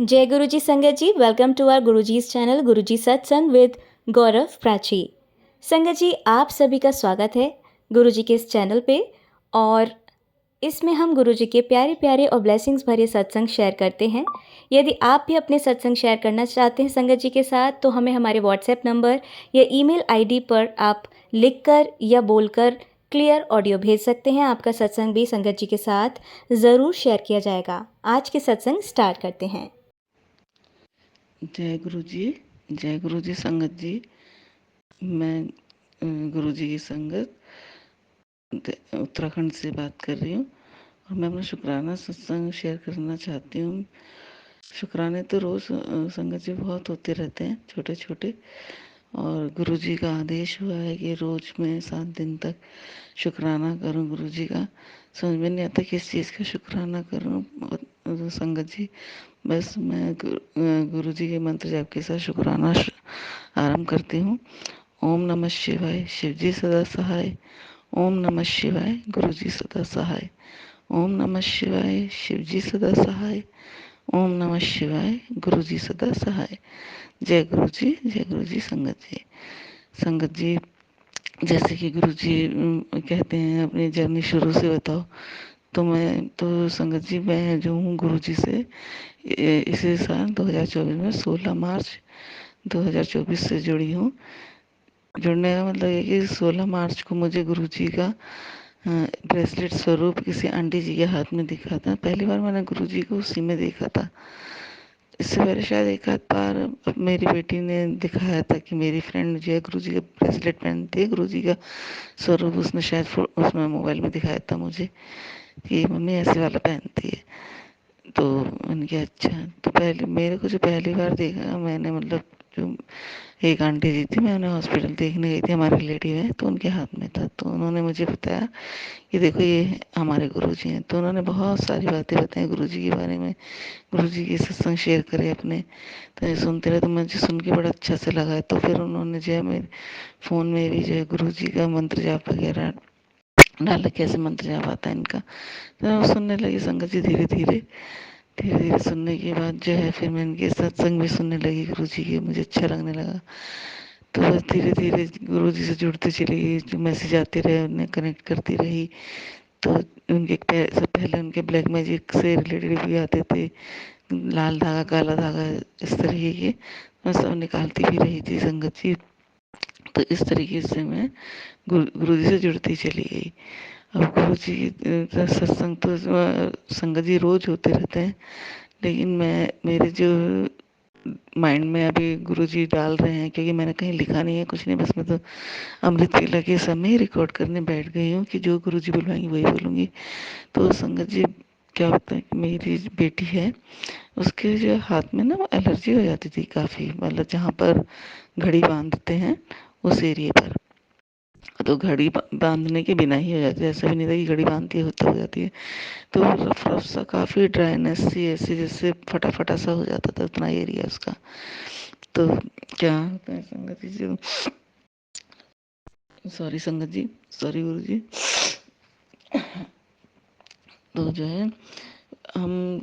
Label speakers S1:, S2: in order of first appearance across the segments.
S1: जय गुरु जी संगत जी, welcome to our Guruji's channel Guruji satsang with गौरव प्राची। संगत जी, आप सभी का स्वागत है गुरुजी के इस चैनल पे। और इसमें हम गुरुजी के प्यारे प्यारे और ब्लेसिंग्स भरे सत्संग शेयर करते हैं। यदि आप भी अपने सत्संग शेयर करना चाहते हैं संगत जी के साथ, तो हमें हमारे व्हाट्सएप नंबर या ईमेल आईडी पर आप लिखकर या बोलकर क्लियर ऑडियो भेज सकते हैं। आपका सत्संग भी संगत जी के साथ ज़रूर शेयर किया जाएगा। आज के सत्संग स्टार्ट करते हैं।
S2: जय गुरु जी संगत जी। मैं गुरु जी की संगत उत्तराखंड से बात कर रही हूँ और मैं अपना शुक्राना सत्संग शेयर करना चाहती हूँ। शुक्राने तो रोज़ संगत जी बहुत होते रहते हैं, छोटे छोटे, और गुरु जी का आदेश हुआ है कि रोज़ मैं 7 दिन तक शुक्राना करूं गुरु जी का। समझ में नहीं आता किस चीज़ का शुक्राना करूं संगत जी। बस मैं गुरु जी के मंत्र जाप के साथ शुक्राना आरंभ करती हूँ। ओम नमः शिवाय, शिव जी सदा सहाय। ओम नमः शिवाय, गुरु जी सदा सहाय। ओम नमः शिवाय, शिव जी सदा सहाय। ओम नमः शिवाय, गुरु जी सदा सहाय। जय गुरु जी संगत जी। संगत जी, जैसे कि गुरु जी कहते हैं अपनी जर्नी शुरू से बताओ, तो मैं तो संगत जी मैं जो हूँ गुरु जी से इसी साल 2024 में 16 मार्च 2024 से जुड़ी हूँ। जुड़ने का मतलब ये कि 16 मार्च को मुझे गुरु जी का ब्रेसलेट स्वरूप किसी आंटी जी के हाथ में दिखा था। पहली बार मैंने गुरु जी को उसी में देखा था। इससे पहले शायद एक आध बार मेरी बेटी ने दिखाया था कि मेरी फ्रेंड जो है गुरु जी का ब्रेसलेट पहनती है, गुरु जी का स्वरूप उसने शायद उसमें मोबाइल में दिखाया था मुझे कि मम्मी ऐसे वाला पहनती है। तो मैंने कहा अच्छा। तो पहले मेरे को जो पहली बार देखा मैंने, मतलब जो एक आंटी जी थी, मैं उन्हें हॉस्पिटल देखने गई थी, हमारे रिलेटिव है, तो उनके हाथ में था। तो उन्होंने मुझे बताया कि देखो ये हमारे गुरुजी हैं। तो उन्होंने बहुत सारी बातें बताई गुरुजी के बारे में, गुरुजी के सत्संग शेयर करे अपने। तो ये सुनते रहे, तो मुझे सुन के बड़ा अच्छा से लगा। तो फिर उन्होंने जो है मेरे फ़ोन में भी जो है गुरुजी का मंत्र जाप वगैरह डाला, कैसे मंत्र जाप आता है इनका। तो मैं सुनने लगी संगत जी। धीरे धीरे धीरे धीरे सुनने के बाद जो है फिर मैं इनके सत्संग भी सुनने लगी गुरु जी के, मुझे अच्छा लगने लगा। तो बस धीरे धीरे गुरु जी से जुड़ती चली गई, जो मैसेज आते रहे उन्हें कनेक्ट करती रही। तो उनके सब पहले उनके ब्लैक मैजिक से रिलेटेड भी आते थे, लाल धागा काला धागा इस तरीके के, मैं सब निकालती भी रही थी संगत जी। तो इस तरीके से मैं गुरु जी से जुड़ती चली गई। अब गुरु जी का सत्संग तो संगत जी रोज होते रहते हैं, लेकिन मैं मेरे जो माइंड में अभी गुरुजी डाल रहे हैं, क्योंकि मैंने कहीं लिखा नहीं है कुछ नहीं, बस मैं तो अमृत वेला के समय रिकॉर्ड करने बैठ गई हूँ कि जो गुरुजी बुलवाएंगे वही बोलूँगी। तो संगत जी, क्या होता है कि मेरी बेटी है, उसके जो हाथ में ना वो एलर्जी हो जाती थी काफ़ी, मतलब जहाँ पर घड़ी बांधते हैं उस एरिए पर। तो घड़ी बांधने के बिना ही हो जाती है, ऐसा भी नहीं था कि घड़ी बांधती है होती हो जाती है। तो रफ रफ सा काफ़ी ड्राइनेस सी ऐसी जैसे फटा फटा सा हो जाता था, उतना एरिया उसका। तो क्या होता है संगत जी, जो सॉरी संगत जी, सॉरी गुरु जी। तो जो है हम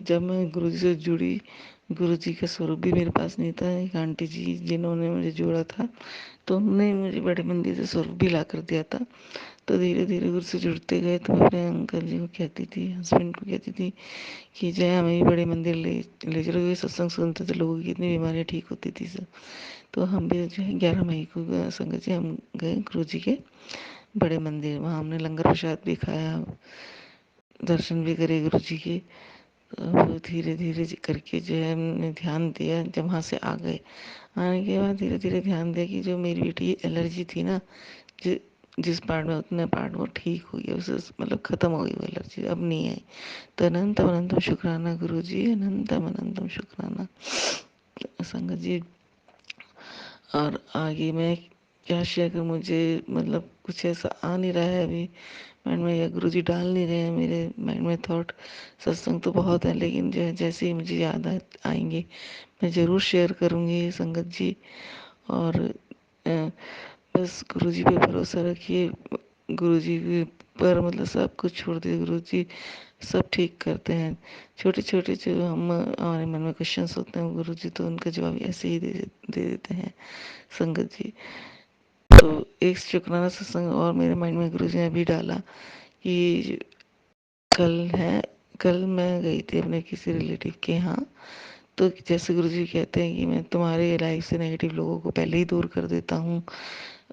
S2: जब मैं गुरु जी से जुड़ी, गुरु जी का स्वरूप भी मेरे पास नहीं था। एक आंटी जी जिन्होंने मुझे जोड़ा था, तो उन्होंने मुझे बड़े मंदिर से स्वरूप भी ला कर दिया था। तो धीरे धीरे गुरु से जुड़ते गए। तो मैं अपने अंकल जी को कहती थी, हस्बैंड को कहती थी कि जो है हमें भी बड़े मंदिर ले ले चलो, क्योंकि सत्संग सुनते थे, लोगों की कितनी बीमारियाँ ठीक होती थी सब। तो हम भी जो है 11 मई को संगत जी हम गए गुरु जी के बड़े मंदिर। वहाँ हमने लंगर प्रसाद भी खाया, दर्शन भी करे गुरु जी के। तो धीरे धीरे करके जो है हमने ध्यान दिया। जब वहाँ से आ गए, आने के बाद धीरे धीरे ध्यान दिया कि जो मेरी बेटी एलर्जी थी ना, जि जिस पार्ट में, उतने पार्ट वो ठीक हो गया, उसे मतलब ख़त्म हो गई वो एलर्जी, अब नहीं आई। तो अनंतम अनंतम शुक्राना गुरु जी, अनंतम अनंतम शुक्राना संगत जी। और आगे मैं क्या शेयर करूँ, मुझे मतलब कुछ ऐसा आ नहीं रहा है अभी माइंड में, या गुरु जी डाल नहीं रहे हैं मेरे माइंड में थॉट। सत्संग तो बहुत है, लेकिन जो है जैसे ही मुझे याद आएंगे मैं ज़रूर शेयर करूँगी संगत जी। और अ, बस गुरु जी पे भरोसा रखिए। गुरुजी के पर मतलब सब कुछ छोड़ दिया। गुरुजी सब ठीक करते हैं। छोटे छोटे जो हम हमारे मन में क्वेश्चंस होते हैं, गुरुजी तो उनका जवाब ऐसे ही दे देते हैं संगत जी। तो एक शुक्राना सत्संग और मेरे माइंड में गुरुजी ने भी डाला कि कल है, कल मैं गई थी अपने किसी रिलेटिव के यहाँ। तो जैसे गुरुजी कहते हैं कि मैं तुम्हारे लाइफ से नेगेटिव लोगों को पहले ही दूर कर देता हूँ,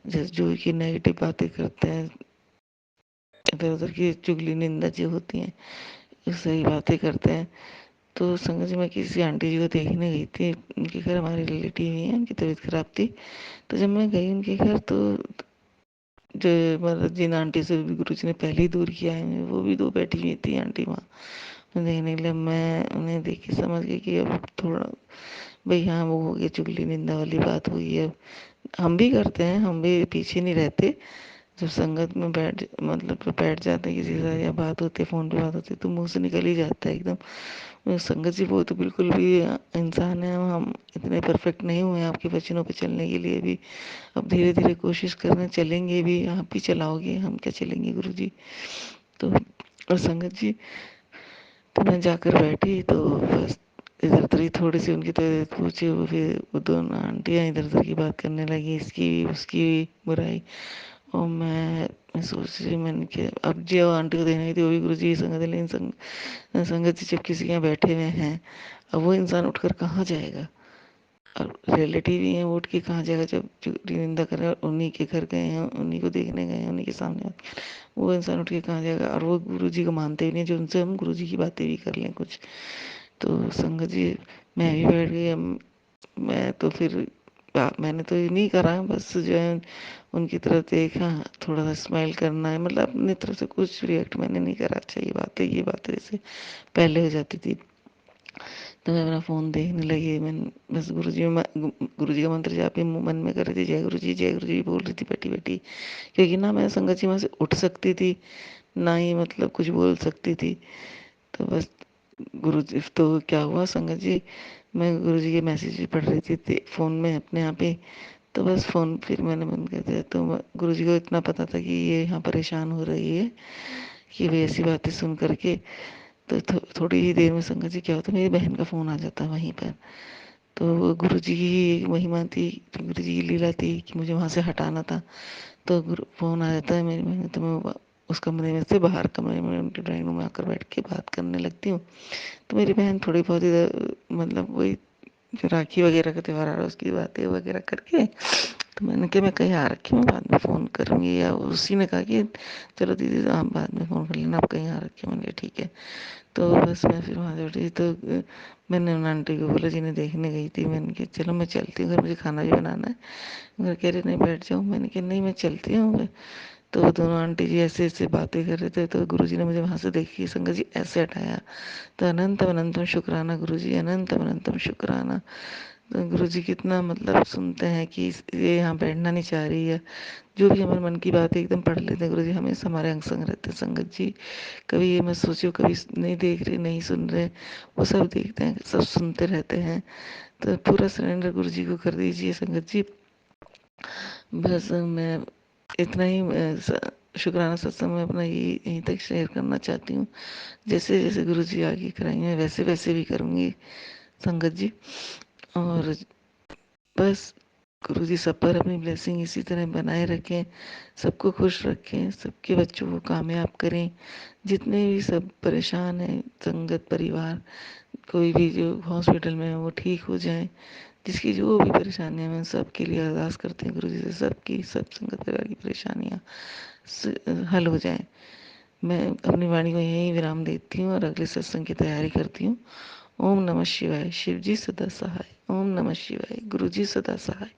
S2: जैसे जो कि नेगेटिव बातें करते हैं, इधर उधर की चुगली निंदा जो होती हैं, सही बातें करते हैं। तो संगत जी मैं किसी आंटी जी को देखने गई थी, उनके घर हमारे रिलेटिव ही हैं, उनकी तबीयत खराब थी। तो जब मैं गई उनके घर तो जो मतलब जिन आंटी से भी गुरु जी ने पहले ही दूर किया है, वो भी दो बैठी हुई थी आंटी वहाँ। मैं देखने के लिए मैं उन्हें देख के समझ गई कि अब थोड़ा भाई हाँ वो हो गया, चुगली निंदा वाली बात हुई है। अब हम भी करते हैं, हम भी पीछे नहीं रहते। जब संगत में बैठ जाते हैं किसी से या बात होती है, फोन पे बात होती है, तो मुंह से निकल ही जाता है एकदम। संगत जी वो तो बिल्कुल भी इंसान है, हम इतने परफेक्ट नहीं हुए हैं आपके वचनों पे चलने के लिए भी। अब धीरे धीरे कोशिश करने चलेंगे भी, आप भी चलाओगे, हम क्या चलेंगे गुरु जी। तो और संगत जी, तो मैं जाकर बैठी तो बस इधर उधर ही थोड़ी सी उनकी तबीयत पूछी, वो फिर वो दोनों आंटियां इधर उधर की बात करने लगी, इसकी उसकी बुराई। और मैं सोच रही, मैंने क्या अब जो आंटी को देने गई थी वो भी गुरु जी की संगत है, लेकिन संगत जी जब किसी के यहाँ बैठे हुए हैं, अब वो इंसान उठकर कहाँ जाएगा। और रिलेटिव ही हैं, वो उठ के कहाँ जाएगा, जब चुगली निंदा कर रहे हैं और उन्हीं के घर गए हैं, उन्हीं को देखने गए हैं, उन्हीं के सामने, वो इंसान उठ के कहाँ जाएगा। और वो गुरु जी को मानते भी नहीं, जो उनसे हम गुरु जी की बातें भी कर लें कुछ। तो संगत जी मैं भी बैठ गई। मैं तो फिर मैंने तो ये नहीं करा, बस जो है उनकी तरफ देखा, थोड़ा सा स्माइल करना है, मतलब अपनी तरफ से कुछ रिएक्ट मैंने नहीं करा। अच्छा ये बातें जैसे पहले हो जाती थी। तो मैं अपना फ़ोन देखने लगी। मैं बस गुरु जी का मंत्र जाप ही मन में कर रही थी, जय गुरु जी बोल रही थी बैठी बैठी। क्योंकि ना मैं संगत जी वहाँ से उठ सकती थी, ना ही मतलब कुछ बोल सकती थी। तो बस गुरु जी तो क्या हुआ संगत जी, मैं गुरु जी के मैसेज पढ़ रही थी फ़ोन में अपने आप ही। तो बस फ़ोन फिर मैंने बंद कर दिया। तो गुरु जी को इतना पता था कि ये यहाँ परेशान हो रही है, कि वे ऐसी बातें सुन करके। तो थोड़ी ही देर में संगत जी क्या होता, मेरी बहन का फ़ोन आ जाता वहीं पर। तो वो गुरु जी की एक महिमा थी, गुरु जी की लीला थी कि मुझे वहाँ से हटाना था। तो गुरु फ़ोन आ जाता है मेरी बहन, तो मैं उस कमरे में से बाहर कमरे में उनके ड्राइंग रूम में आकर बैठ के बात करने लगती हूँ। तो मेरी बहन थोड़ी बहुत इधर मतलब वही जो राखी वगैरह का त्योहार आ रहा है उसकी बातें वगैरह करके। तो मैंने कहा मैं कहीं आ रखी, मैं बाद में फ़ोन करूँगी, या उसी ने कहा कि चलो दीदी आप बाद में फ़ोन कर लेना, आप कहीं आ रखे। मैंने कहा ठीक है। तो बस मैं फिर वहाँ से उठी तो मैंने उन आंटी को बोला जिन्हें देखने गई थी, मैंने कहा चलो मैं चलती हूँ घर, मुझे खाना भी बनाना है। घर कह रहे नहीं बैठ जाओ, मैंने कहा नहीं मैं चलती हूँ। तो वो दोनों आंटी जी ऐसे ऐसे बातें कर रहे थे, तो गुरु जी ने मुझे वहाँ से देखी संगत जी ऐसे हटाया। तो अनंतम अनंतम शुक्राना गुरु जी, अनंतम अनंतम शुक्राना। तो गुरु जी कितना मतलब सुनते हैं कि ये यहाँ बैठना नहीं चाह रही है, जो भी हमारे मन की बात है एकदम पढ़ लेते हैं गुरु जी, हमेशा हमारे अंग संग रहते हैं संगत जी। कभी ये मत सोचियो कभी नहीं देख रहे नहीं सुन रहे, वो सब देखते हैं, सब सुनते रहते हैं। तो पूरा सरेंडर गुरु जी को कर दीजिए संगत जी। बस मैं इतना ही शुक्राना सत्संग में अपना यहीं तक शेयर करना चाहती हूँ। जैसे जैसे गुरु जी आगे कराएंगे वैसे वैसे भी करूँगी संगत जी। और बस गुरु जी सब पर अपनी ब्लेसिंग इसी तरह बनाए रखें, सबको खुश रखें, सबके बच्चों को कामयाब करें। जितने भी सब परेशान हैं संगत परिवार, कोई भी जो हॉस्पिटल में है वो ठीक हो जाए, जिसकी जो भी परेशानियां हैं सबके लिए अरदास करते हैं गुरु जी से, सबकी सब संगत परिवार की परेशानियां हल हो जाए। मैं अपनी वाणी को यहीं विराम देती हूँ और अगले सत्संग की तैयारी करती हूँ। ओम नमः शिवाय, शिव जी सदा सहाय। ओम नमः शिवाय, गुरु जी सदा सहाय।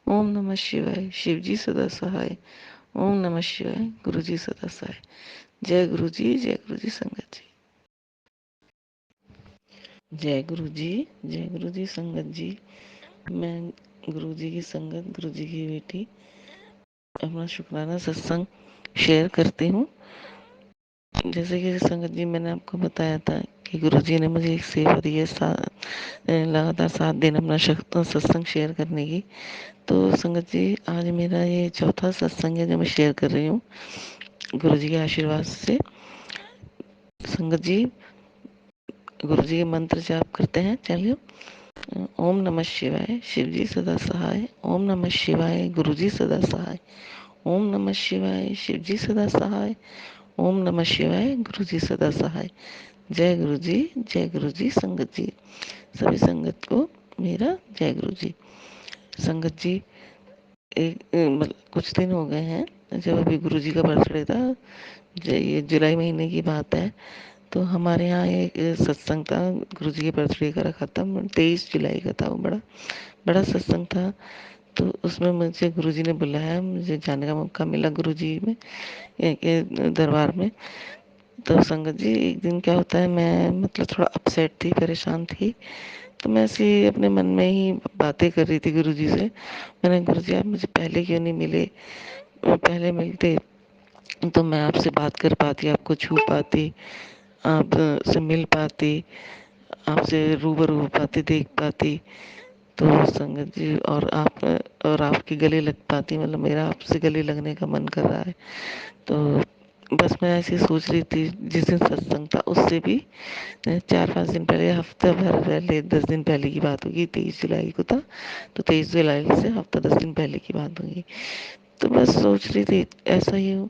S2: ओम नमः शिवाय, शिव जी सदा सहाय। ओम नमः शिवाय, गुरु जी सदा सहाय। जय गुरु जी, जय गुरु जी संगत जी। जय गुरु जी, जय गुरु जी संगत जी। मैं गुरु जी की संगत, गुरु जी की बेटी, अपना शुक्राना सत्संग शेयर करती हूँ। जैसे कि संगत जी मैंने आपको बताया था कि गुरु जी ने मुझे एक सेवा दी है, लगातार 7 दिन अपना सत्संग शेयर करने की। तो संगत जी आज मेरा ये चौथा सत्संग है जो मैं शेयर कर रही हूँ। गुरु जी के आशीर्वाद से संगत जी गुरु जी के मंत्र जाप करते हैं। चलिए, ओम नमः शिवाय, शिव जी सदा सहाय। ओम नमः शिवाय, गुरु जी सदा सहाय। ओम नमः शिवाय, शिव जी सदा सहाय। ओम नमः शिवाय, गुरु जी सदा सहाय। जय गुरु जी, जय गुरु जी। संगत जी, सभी संगत को मेरा जय गुरु जी। संगत जी, मतलब कुछ दिन हो गए हैं, जब अभी गुरु जी का बर्थडे था, ये जुलाई महीने की बात है, तो हमारे यहाँ एक सत्संग था, गुरु जी के बर्थडे का रखा था, 23 जुलाई का था। वो बड़ा बड़ा सत्संग था। तो उसमें मुझे गुरु जी ने बुलाया, मुझे जाने का मौका मिला गुरु जी में के दरबार में। तो संगत जी, एक दिन क्या होता है, मैं मतलब थोड़ा अपसेट थी, परेशान थी। तो मैं ऐसे अपने मन में ही बातें कर रही थी गुरु जी से। मैंने, गुरु जी आप मुझे पहले क्यों नहीं मिले, पहले मिलते तो मैं आपसे बात कर पाती, आपको छू पाती, आपसे मिल पाती, आपसे रूबरू हो पाती, देख पाती। तो संगत जी, और आपके गले लग पाती, मतलब मेरा आपसे गले लगने का मन कर रहा है। तो बस मैं ऐसे सोच रही थी। जिस दिन सत्संग था उससे भी 4-5 दिन पहले, हफ्ता भर पहले, 10 दिन पहले की बात होगी। 23 जुलाई को था, तो 23 जुलाई से हफ्ता 10 दिन पहले की बात होगी। तो बस सोच रही थी ऐसा ही हो।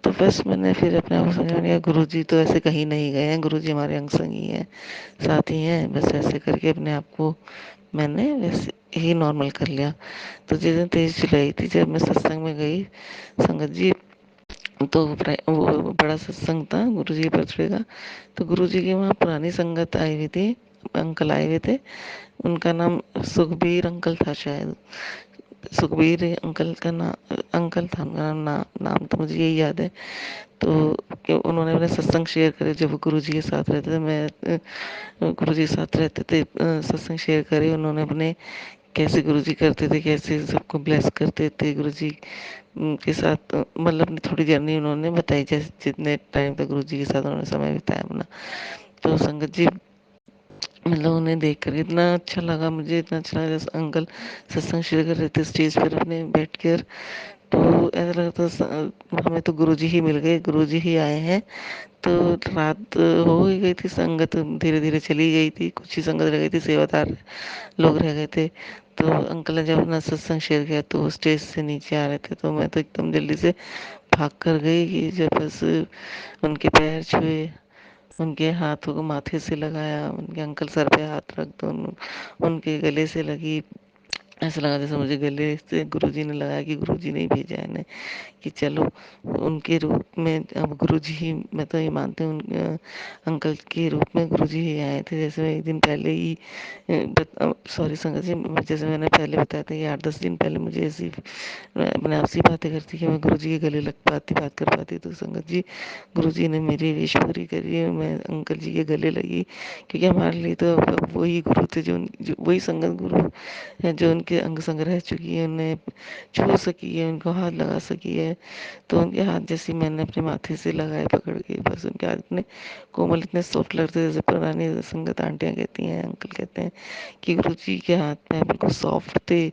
S2: तो बस मैंने फिर अपने आप को समझा लिया, गुरु जी तो ऐसे कहीं नहीं गए हैं, गुरु जी हमारे अंग संगी हैं, साथी हैं। बस ऐसे करके अपने आप को मैंने वैसे ही नॉर्मल कर लिया। तो जिस दिन 23 जुलाई थी, जब मैं सत्संग में गई संगत जी, तो वो बड़ा सत्संग था गुरु जी के बर्थडे का। तो गुरु जी की वहाँ पुरानी संगत आई हुई थी, अंकल आए हुए थे। उनका नाम सुखबीर अंकल था शायद। सुखबीर अंकल का अंकल था उनका नाम तो मुझे यही याद है। तो उन्होंने अपने सत्संग शेयर करे, जब गुरु जी के साथ रहते थे, मैं गुरु जी के साथ रहते थे, सत्संग शेयर करे उन्होंने अपने, कैसे गुरु जी करते थे, कैसे सबको ब्लेस करते थे गुरु जी के साथ। मतलब अपनी थोड़ी जर्नी उन्होंने बताई, जैसे जितने टाइम तक गुरु जी के साथ उन्होंने समय बिताया अपना। तो संगत जी, मतलब उन्हें देख कर इतना अच्छा लगा, मुझे इतना अच्छा लगा। जैसे अंकल सत्संग शेयर कर रहे थे स्टेज पर अपने बैठ कर, तो ऐसा लगा था हमें तो गुरु जी ही मिल गए, गुरु जी ही आए हैं। तो रात हो ही गई थी, संगत धीरे धीरे चली गई थी, कुछ ही संगत रह गई थी, सेवादार लोग रह गए थे। तो अंकल ने जब अपना सत्संग शेयर किया, तो स्टेज से नीचे आ रहे थे, तो मैं तो एकदम जल्दी से भाग कर गई कि जब बस उनके पैर छुए, उनके हाथों को माथे से लगाया, उनके अंकल सर पे हाथ रख दो, उनके गले से लगी। ऐसा लगा जैसे मुझे गले से गुरुजी ने लगाया, कि गुरुजी ने ही भेजा है इन्हें, कि चलो उनके रूप में अब गुरुजी ही, मैं तो ये मानती हूँ अंकल के रूप में गुरुजी ही आए थे। जैसे मैं एक दिन पहले ही सॉरी संगत जी, जैसे मैंने पहले बताया था कि 8-10 दिन पहले मुझे ऐसी, मैं अपने आप से बातें करती कि मैं गुरुजी के गले लग पाती, बात कर पाती। तो संगत जी, गुरुजी ने मेरी विश पूरी करी, मैं अंकल जी के गले लगी। क्योंकि हमारे लिए तो अब वही गुरु थे, जो वही संगत गुरु है, जो उनके अंग संग रह चुकी है, उन्हें छू सकी है, उनको हाथ लगा सकी है। तो उनके हाथ जैसे मैंने अपने माथे से लगाए पकड़ के, बस उनके हाथ इतने कोमल, इतने सॉफ्ट लगते, जैसे पुरानी संगत आंटियां कहती हैं, अंकल कहते हैं कि गुरु जी के हाथ में बिल्कुल सॉफ्ट थे,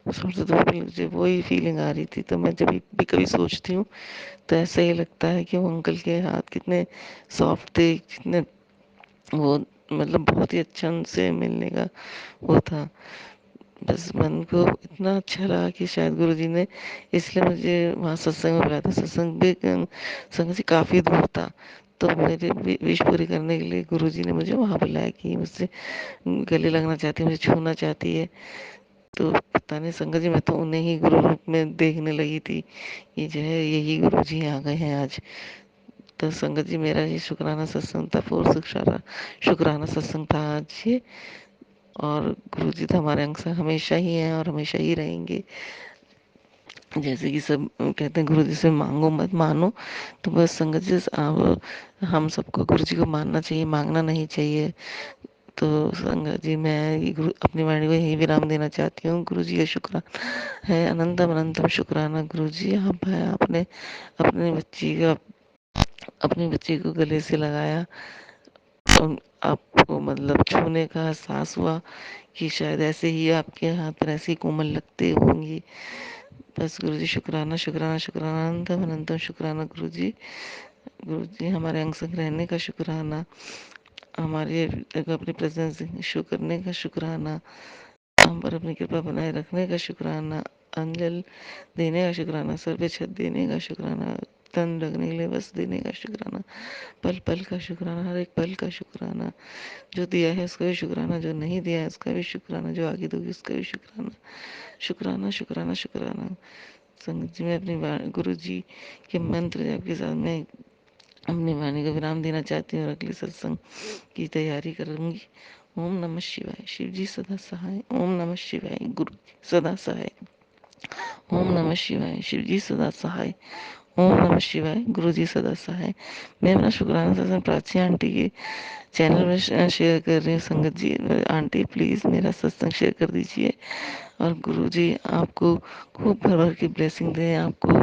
S2: सॉफ्ट थे। तो मुझे वही फीलिंग आ रही थी। तो मैं जब भी कभी सोचती हूँ, तो ऐसा ही लगता है कि वो अंकल के हाथ कितने सॉफ्ट थे, कितने वो, मतलब बहुत ही अच्छा उनसे मिलने का वो था। बस मन को इतना अच्छा लगा कि शायद गुरुजी ने इसलिए मुझे वहाँ सत्संग में बुलाया था। सत्संग भी संग से काफ़ी दूर था, तो मेरे विश पूरी करने के लिए गुरुजी ने मुझे वहाँ बुलाया, कि मुझसे गले लगना चाहती है, मुझे छूना चाहती है। तो पता नहीं संगत जी, मैं तो उन्हें ही गुरु रूप में देखने लगी थी, कि जो है यही गुरुजी आ गए हैं आज। तो संगत जी, मेरा ये शुक्राना सत्संग था, फोर शुक्राना सत्संग था आज ये। और गुरु जी तो हमारे अंग संग हमेशा ही हैं और हमेशा ही रहेंगे। जैसे कि सब कहते हैं गुरु जी से मांगो मत मानो, तो बस संगत जी, आप हम सबको गुरु जी को मानना चाहिए, मांगना नहीं चाहिए। तो संगत जी, मैं अपनी वाणी को यही विराम देना चाहती हूँ। गुरु जी का शुक्राना है, अनंतम अनंतम शुक्राना गुरु जी। आपने अपने बच्ची का अपनी बच्ची को गले से लगाया, आपको मतलब छूने का एहसास हुआ, कि शायद ऐसे ही आपके हाथ पर ऐसे ही कोमल लगते होंगे। बस गुरु जी शुक्राना शुक्राना शुक्राना अनंतम अनंतम शुक्राना गुरु जी। गुरु जी हमारे अंग संग रहने का शुक्राना, हमारी अपनी प्रेजेंस शो करने का शुक्राना, हम पर अपनी कृपा बनाए रखने का शुक्राना, अंजल देने का शुक्राना, सर पे छत देने का शुक्राना, तन रखने के लिए बस देने का शुक्राना, पल पल का शुक्राना, हर एक पल का शुक्राना, जो दिया है उसका भी शुक्राना, जो नहीं दिया है उसका भी शुक्राना, जो आगे दोगे उसका भी शुक्राना, शुक्राना शुक्राना शुक्राना। संगत जी मैं अपनी गुरु जी के मंत्र जाप के साथ मैं अपनी वाणी को विराम देना चाहती हूँ और अगले सत्संग की तैयारी करूंगी। ओम नमः शिवाय, शिव जी सदा सहाय। ओम नमः शिवाय, गुरु जी सदा सहाय। ओम नमः शिवाय, शिव जी सदा सहाय। ओम नमः शिवाय, गुरु जी सदा सहाय। मैं अपना शुक्राना सत्संग प्राची आंटी के चैनल में शेयर कर रही हूँ। संगत जी आंटी प्लीज मेरा सत्संग शेयर कर दीजिए और गुरु जी आपको खूब भर भर की ब्लेसिंग दें, आपको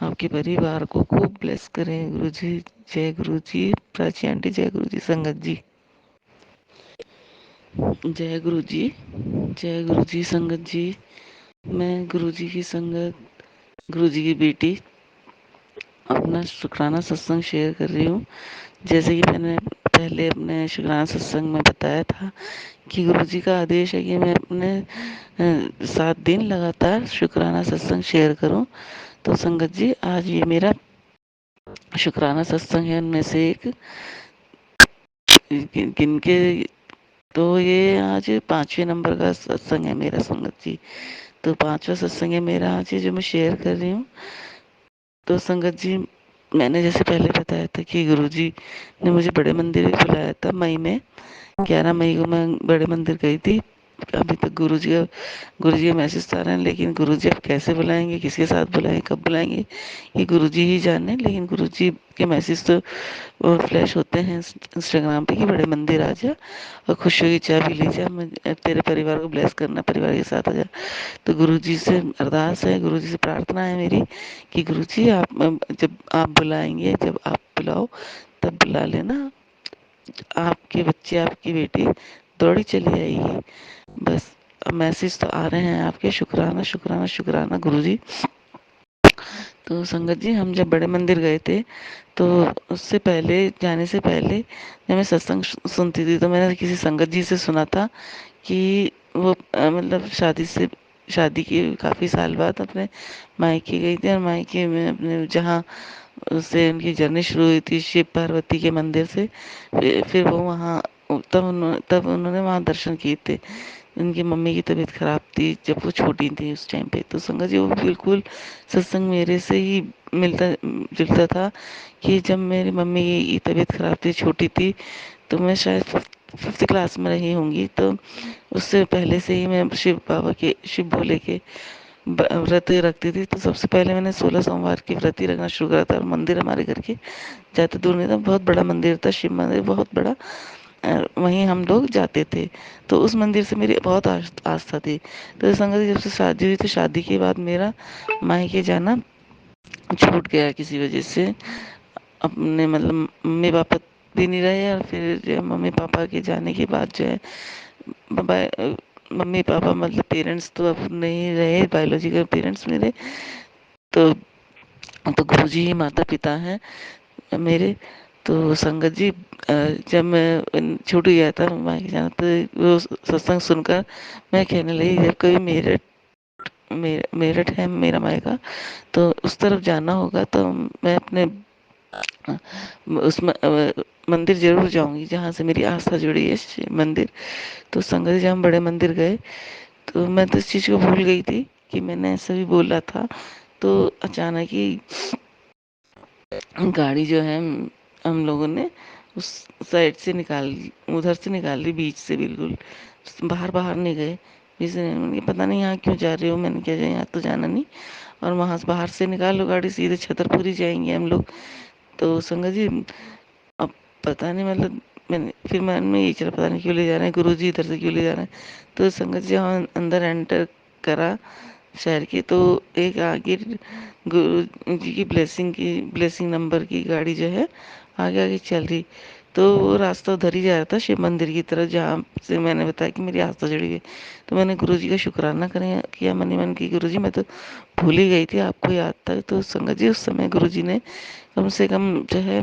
S2: आपके परिवार को खूब ब्लेस करें गुरु जी। जय गुरु जी प्राची आंटी, जय गुरु जी संगत जी। जय गुरु जी, जय गुरु जी संगत जी। मैं गुरु जी की संगत, गुरु जी की बेटी अपना शुक्राना सत्संग शेयर कर रही हूँ। जैसे कि मैंने पहले अपने शुक्राना सत्संग में बताया था कि गुरु जी का आदेश है कि मैं अपने 7 दिन लगातार शुक्राना सत्संग शेयर करूं। तो संगत जी आज ये मेरा शुक्राना सत्संग है, उनमें से एक गिनके तो ये आज 5वें नंबर का सत्संग है मेरा संगत जी। तो 5वां सत्संग है मेरा आज, ये जो मैं शेयर कर रही हूँ। तो संगत जी मैंने जैसे पहले बताया था कि गुरुजी ने मुझे बड़े मंदिर बुलाया था मई में, 11 मई को मैं बड़े मंदिर गई थी। अभी तक गुरुजी का मैसेज आ रहे हैं, लेकिन गुरुजी अब कैसे बुलाएंगे, किसके साथ बुलाएंगे, कब बुलाएंगे, ये गुरुजी ही जाने। लेकिन गुरुजी के मैसेज तो फ्लैश होते हैं इंस्टाग्राम पे कि बड़े मंदिर आ जा और खुशियों की चाय भी ली जा, तेरे परिवार को ब्लेस करना, परिवार के साथ आ जा। तो गुरुजी से अरदास है, गुरुजी से प्रार्थना है मेरी कि गुरुजी आप जब आप बुलाएंगे, जब आप बुलाओ तब बुला लेना, आपके बच्चे आपकी बेटी दौड़ी चली आएगी। बस मैसेज तो आ रहे हैं आपके, शुक्राना शुक्राना शुक्राना गुरुजी। तो संगत जी हम जब बड़े मंदिर गए थे तो उससे पहले, जाने से पहले जब मैं सत्संग सुनती थी तो मैंने किसी संगत जी से सुना था कि वो मतलब शादी के काफ़ी साल बाद अपने मायके गई थी और मायके में अपने जहाँ से उनकी जर्नी शुरू हुई थी शिव पार्वती के मंदिर से, फिर वो वहाँ तब उन्होंने वहाँ दर्शन किए थे। उनकी मम्मी की तबीयत खराब थी जब वो छोटी थी उस टाइम पे। तो संगत जी वो बिल्कुल सत्संग मेरे से ही मिलता जुलता था कि जब मेरी मम्मी की तबीयत खराब थी, छोटी थी, तो मैं शायद 5th क्लास में रही होंगी। तो उससे पहले से ही मैं शिव बाबा के, शिव भोले के व्रत रखती थी। तो सबसे पहले मैंने 16 सोमवार की व्रत ही रखना शुरू करा था। और मंदिर हमारे घर के ज़्यादा दूर नहीं था, बहुत बड़ा मंदिर था, शिव मंदिर बहुत बड़ा। वहीं हम लोग जाते थे। तो उस मंदिर से मेरी बहुत आस्था थी। तो संगत जी जब से शादी हुई तो शादी के बाद मेरा मायके जाना छूट गया किसी वजह से। अपने मतलब मम्मी पापा भी नहीं रहे और फिर जो है मम्मी पापा के जाने के बाद जो है मम्मी पापा मतलब पेरेंट्स तो अब नहीं रहे, बायोलॉजिकल पेरेंट्स मेरे। तो गुरुजी ही माता पिता हैं मेरे। तो संगत जी जब मैं छूट गया था मायके जाना, तो वो सत्संग सुनकर मैं कहने लगी जब कभी मेरठ है मेरा मायका, तो उस तरफ जाना होगा तो मैं अपने मंदिर जरूर जाऊंगी जहाँ से मेरी आस्था जुड़ी है, शिव मंदिर। तो संगत जी जब हम बड़े मंदिर गए तो मैं तो इस चीज़ को भूल गई थी कि मैंने ऐसा भी बोला था। तो अचानक ही गाड़ी जो है हम लोगों ने उस साइड से उधर से निकाल ली, बीच से बिल्कुल बाहर बाहर नहीं गए। मैंने पता नहीं यहाँ क्यों जा रहे हो, मैंने क्या यहाँ तो जाना नहीं। और वहाँ से बाहर से निकालो गाड़ी, सीधे छतरपुरी जाएंगे हम लोग। तो संगत जी अब पता नहीं मतलब मैंने फिर मन में यही चला पता नहीं क्यों ले जा रहे हैं गुरु जी, इधर से क्यों ले जा रहे हैं। तो संगत जी हम अंदर एंटर करा शहर की, तो एक आगे गुरु जी की ब्लेसिंग नंबर की गाड़ी जो है आगे आगे चल रही। तो वो रास्ता उधर ही जा रहा था शिव मंदिर की तरफ, जहाँ से मैंने बताया कि मेरी आस्था जुड़ी हुई है। तो मैंने गुरुजी का शुक्राना किया मन ही मन की, गुरुजी मैं तो भूल ही गई थी, आपको याद था। तो संगत जी उस समय गुरुजी ने कम से कम जो है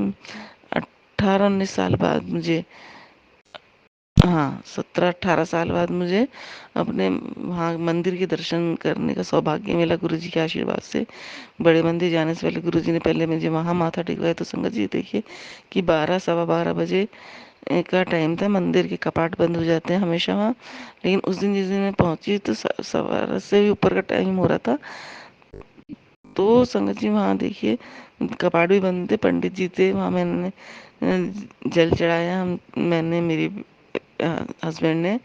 S2: 18-19 साल बाद मुझे, हाँ 17-18 साल बाद मुझे अपने वहाँ मंदिर के दर्शन करने का सौभाग्य मिला गुरुजी के आशीर्वाद से। बड़े मंदिर जाने से पहले गुरुजी ने पहले मुझे वहाँ माथा टेकवाया। तो संगत जी देखिए कि 12 सवा 12 बजे का टाइम था, मंदिर के कपाट बंद हो जाते हैं हमेशा वहाँ। लेकिन उस दिन जिस दिन मैं पहुंची तो सवा से भी ऊपर का टाइम हो रहा था। तो संगत जी वहाँ देखिए कपाट भी बंद थे, पंडित जी थे वहाँ। मैंने जल चढ़ाया, हम मैंने मेरी हस्बैंड ने,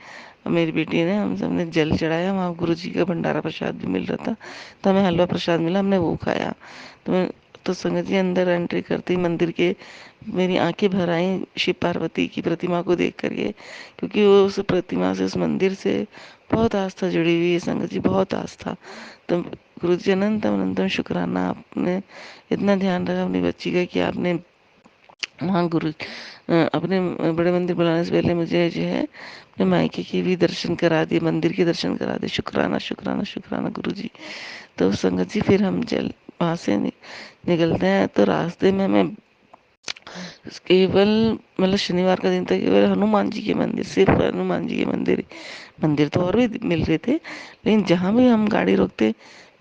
S2: मेरी बेटी ने, हम सब ने जल चढ़ाया। वहाँ गुरु जी का भंडारा प्रसाद भी मिल रहा था, तो हमें हलवा प्रसाद मिला, हमने वो खाया। तो मैं तो संगत जी अंदर एंट्री करते ही मंदिर के मेरी आंखें भर आई शिव पार्वती की प्रतिमा को देख करके, क्योंकि वो उस प्रतिमा से, उस मंदिर से बहुत आस्था जुड़ी हुई है संगत जी, बहुत आस्था। तो गुरु जी अनंतम अनंतम शुक्राना, आपने इतना ध्यान रखा अपनी बच्ची का कि आपने वहाँ अपने बड़े मंदिर बुलाने से पहले मुझे जो है अपने मायके के भी दर्शन करा दिए, मंदिर के दर्शन करा दिए। शुक्राना शुक्राना शुक्राना गुरु जी। तो संगत जी फिर हम वहाँ से निकलते हैं, तो रास्ते में हमें केवल मतलब शनिवार का दिन था, केवल हनुमान जी के मंदिर, सिर्फ हनुमान जी के मंदिर, मंदिर तो और भी मिल रहे थे, लेकिन जहाँ भी हम गाड़ी रोकते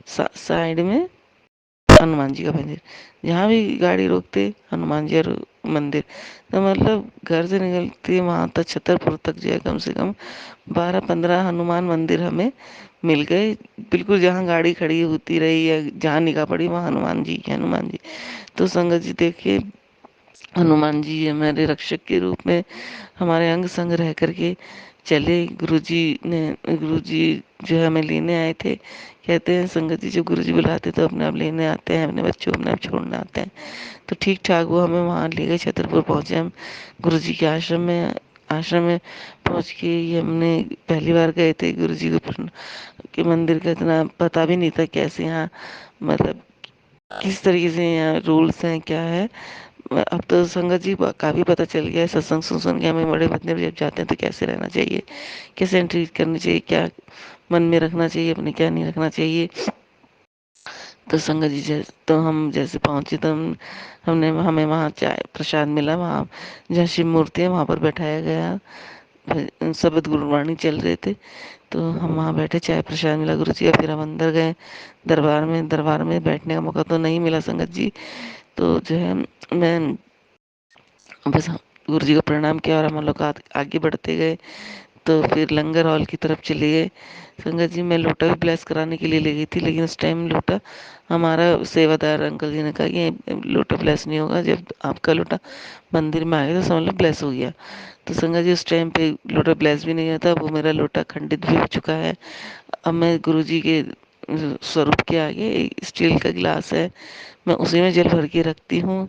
S2: साइड में हनुमान जी का मंदिर, जहाँ भी गाड़ी रोकते हनुमान जी और मंदिर। तो मतलब घर से निकलते वहाँ तक छतरपुर तक जो है कम से कम 12-15 हनुमान मंदिर हमें मिल गए। बिल्कुल जहाँ गाड़ी खड़ी होती रही या जहाँ निगाह पड़ी वहाँ हनुमान जी के, हनुमान जी। तो संगत जी देखिए हनुमान जी हमारे रक्षक के रूप में हमारे अंग संग रह करके चले। गुरुजी जो है हमें लेने आए थे। कहते हैं संगत जी जब गुरुजी बुलाते तो अपने आप लेने आते हैं, अपने बच्चों को अपने आप छोड़ने आते हैं। तो ठीक ठाक वो हमें वहाँ ले गए, छतरपुर पहुँचे हम गुरुजी के आश्रम में। आश्रम में पहुँच के ये हमने पहली बार गए थे गुरुजी के मंदिर का, इतना पता भी नहीं था कैसे यहाँ मतलब किस तरीके से यहाँ रूल्स हैं क्या है। अब तो संगत जी काफ़ी पता चल गया है, सत्संग सुन सुन के हमें। बड़े मंदिर जब जाते हैं तो कैसे रहना चाहिए, कैसे एंट्री करनी चाहिए, क्या मन में रखना चाहिए अपने, क्या नहीं रखना चाहिए। तो संगत जी तो हम जैसे पहुंचे तो हमने हमें वहाँ चाय प्रसाद मिला। वहाँ जहाँ शिव मूर्ति है वहाँ पर बैठाया गया, शबद गुरुवाणी चल रहे थे, तो हम वहाँ बैठे, चाय प्रसाद मिला गुरु जी का। फिर हम अंदर गए दरबार में। दरबार में बैठने का मौका तो नहीं मिला संगत जी। तो जो है मैं बस गुरु जी को प्रणाम किया और हम लोग आगे बढ़ते गए। तो फिर लंगर हॉल की तरफ चले गए। संगत जी मैं लोटा भी ब्लेस कराने के लिए ले गई थी, लेकिन उस टाइम लोटा हमारा सेवादार अंकल जी ने कहा कि ये लोटा ब्लेस नहीं होगा, जब आपका लोटा मंदिर में आएगा तो समझ लो ब्लेस हो गया। तो संगत जी उस टाइम पे लोटा ब्लेस भी नहीं हुआ था, वो मेरा लोटा खंडित भी हो चुका है। अब मैं गुरु जी के स्वरूप के आगे एक स्टील का गिलास है, मैं उसी में जल भर के रखती हूँ।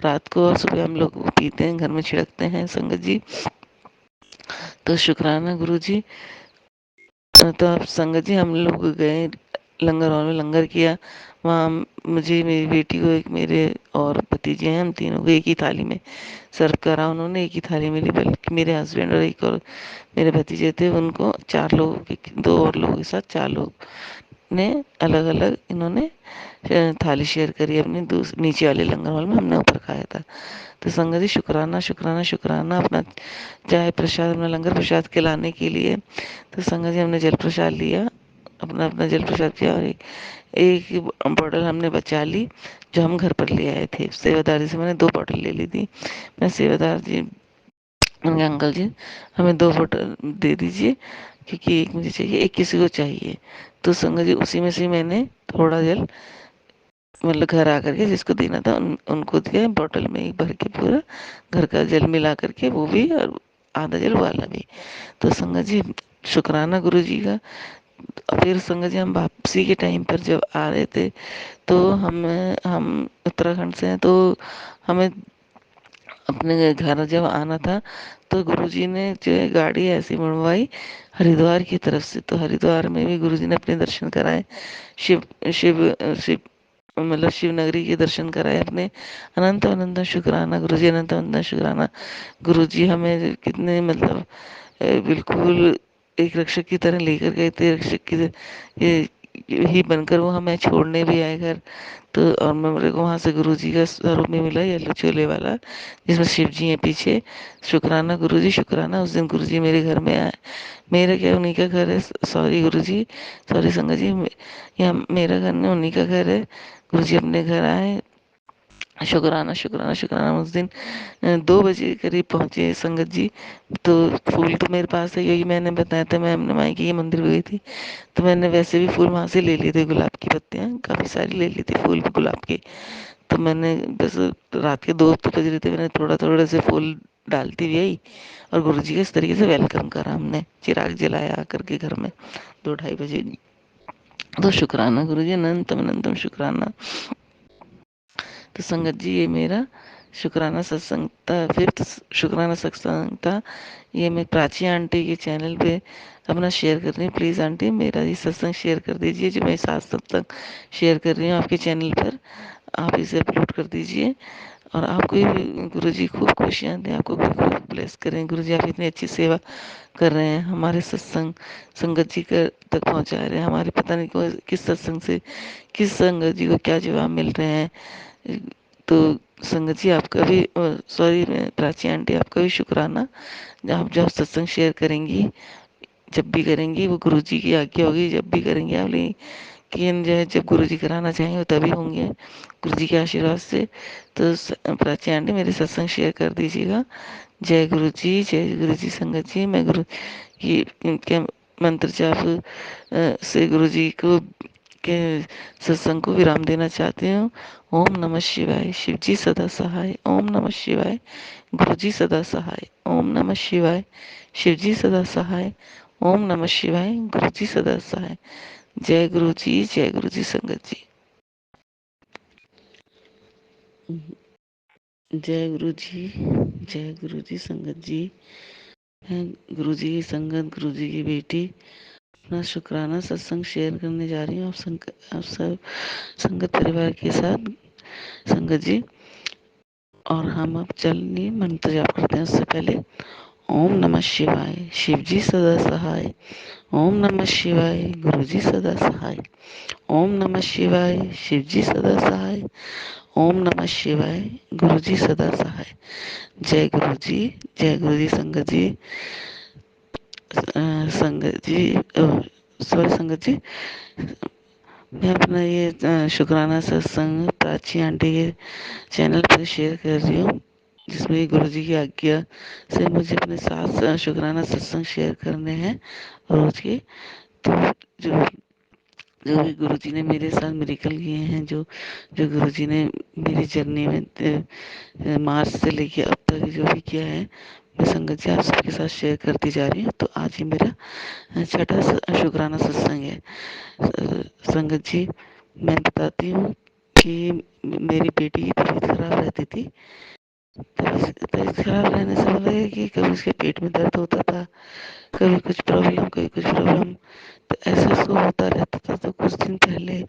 S2: रात को और सुबह हम लोग पीते हैं, घर में छिड़कते हैं संगत जी। तो शुक्राना गुरु जी। तो अब संगत जी हम लोग गए लंगर हॉल में, लंगर किया वहाँ। मुझे, मेरी बेटी को, एक मेरे और भतीजे हैं, हम तीनों को एक ही थाली में सर्व करा उन्होंने, एक ही थाली मिली। बल्कि मेरे हस्बैंड और एक और मेरे भतीजे थे, उनको 4 लोगों के, 2 और लोगों के साथ 4 लोग ने अलग अलग इन्होंने थाली शेयर करी अपनी नीचे वाले लंगर हॉल में, हमने ऊपर खाया था। तो संगत जी शुक्राना शुक्राना शुक्राना अपना चाय प्रसाद, अपना लंगर प्रसाद खिलाने के लिए। तो संगत जी हमने जल प्रसाद लिया, अपना अपना जल प्रसाद किया, और एक बॉटल हमने बचा ली जो हम घर पर ले आए थे। सेवादार से मैंने 2 बॉटल ले ली थी। मैं सेवादार जी, मैंने कहा अंकल जी हमें 2 बॉटल दे दीजिए, क्योंकि एक मुझे चाहिए, एक किसी को चाहिए। तो संगत जी उसी में से मैंने थोड़ा जल मतलब घर आकर के जिसको देना था उनको दिया, बॉटल में ही भर के पूरा घर का जल मिला करके, वो भी और आधा जल वाला भी। तो संगत जी शुक्राना गुरु जी का। फिर संगत जी हम वापसी के टाइम पर जब आ रहे थे, तो हम उत्तराखंड से हैं, तो हमें अपने घर जब आना था, तो गुरुजी ने जो है गाड़ी ऐसी मुड़वाई हरिद्वार की तरफ से। तो हरिद्वार में भी गुरुजी ने अपने दर्शन कराए। शिव शिव शिव मतलब शिवनगरी के दर्शन कराए अपने। अनंत अनंत शुक्राना गुरुजी, अनंत अनंत शुक्राना गुरुजी, हमें कितने मतलब बिल्कुल एक रक्षक की तरह लेकर गए थे, रक्षक की ये ही बनकर वो हमें छोड़ने भी आए घर। तो और मैं मेरे को वहाँ से गुरुजी का स्वरूप में मिला येलो चोले वाला, जिसमें शिव जी हैं पीछे। शुक्राना गुरुजी, शुक्राना। उस दिन गुरुजी मेरे घर में आए। मेरा क्या, उन्हीं का घर है। सॉरी गुरुजी, सॉरी संगत जी, यहाँ मेरा घर नहीं, उन्हीं का घर है। गुरुजी अपने घर आए। शुक्राना शुक्राना शुक्राना। उस दिन 2 बजे करीब पहुंचे संगत जी। तो फूल तो मेरे पास है, यही मैंने बताया था, मैं अपने मायके के मंदिर गई थी, तो मैंने वैसे भी फूल वहां से ले लिए थे, गुलाब की पत्तियां काफी सारी ले ली थी, फूल गुलाब के। तो मैंने बस रात के 2 तो बज रहे थे, मैंने थोड़ा थोड़ा से फूल डालती हुई आई, और गुरु जी का इस तरीके से वेलकम करा हमने, चिराग जलाया आकर के घर में 2-2:30 बजे। तो शुक्राना गुरु जी, अनंतम अनंतम शुक्राना। तो संगत जी, ये मेरा शुक्राना सत्संग था, फिफ्थ शुक्राना सत्संग था। ये मैं प्राची आंटी के चैनल पे अपना शेयर कर रही हूँ। प्लीज़ आंटी, मेरा ये सत्संग शेयर कर दीजिए, जो मैं 7 सत्संग शेयर कर रही हूँ आपके चैनल पर, आप इसे अपलोड कर दीजिए। और आपको भी गुरु जी खूब खुशियाँ दें, आपको भी खूब ब्लेस करें। गुरु जी, आप इतनी अच्छी सेवा कर रहे हैं, हमारे सत्संग संगत जी का तक पहुँचा रहे हैं। हमारे पता नहीं किस सत्संग से किस संगत जी को क्या जवाब मिल रहे हैं। तो संगत जी, आपका भी सॉरी प्राची आंटी, आपका भी शुक्राना। आप जब सत्संग शेयर करेंगी, जब भी करेंगी, वो गुरु जी की आज्ञा होगी, जब भी करेंगे आप, लेकिन जो है जब गुरु जी कराना चाहेंगे तभी होंगे, गुरु जी के आशीर्वाद से। तो प्राची आंटी, मेरे सत्संग शेयर कर दीजिएगा। जय गुरु जी, जय गुरु जी। संगत जी, मैं गुरु की इनके मंत्र जाप से गुरु जी को के सत्संग को विराम देना चाहती हूँ। ओम नमः शिवाय, शिव जी सदा सहाय। ओम नमः शिवाय, गुरु जी सदा सहाय। ओम नमः शिवाय, शिव जी सदा सहाय। ओम नमः शिवाय, गुरु जी सदा सहाय। जय गुरु जी, जय गुरु जी। संगत जी, जय गुरु जी, जय गुरु जी। संगत जी, गुरु जी की संगत, गुरु जी की बेटी अपना शुक्राना सत्संग शेयर करने जा रही हूँ आप सब संगत परिवार के साथ। संगत जी, और हम अब चलनी मंत्र जाप करते हैं। उससे पहले ओम नमः शिवाय, शिव जी सदा सहाय। ओम नमः शिवाय, गुरु जी सदा सहाय। ओम नमः शिवाय, शिव जी सदा सहाय। ओम नमः शिवाय, गुरु जी सदा सहाय। जय गुरु जी, जय गुरु जी। संगत जी, संगत जी, सॉरी संगत जी, मैं अपना ये शुक्राना सत्संग प्राची आंटी के चैनल पर शेयर कर रही हूँ, जिसमें गुरु जी की आज्ञा से मुझे अपने साथ शुक्राना सत्संग शेयर करने हैं रोज के। तो जो जो भी गुरु जी ने मेरे साथ मिरेकल किए हैं, जो जो गुरु जी ने मेरी जर्नी में मार्च से लेके अब तक जो भी किया है, मैं संगत जी आप सबके साथ शेयर करती जा रही हूँ। तो आज ही मेरा छठा शुक्राना सत्संग है। संगत जी, मैं बताती हूँ कि मेरी बेटी की तबीयत खराब रहती थी। तबीयत खराब रहने से मतलब है कि कभी उसके पेट में दर्द होता था, कभी कुछ प्रॉब्लम, कभी कुछ प्रॉब्लम। तो ऐसे उसको होता रहता था। तो कुछ दिन पहले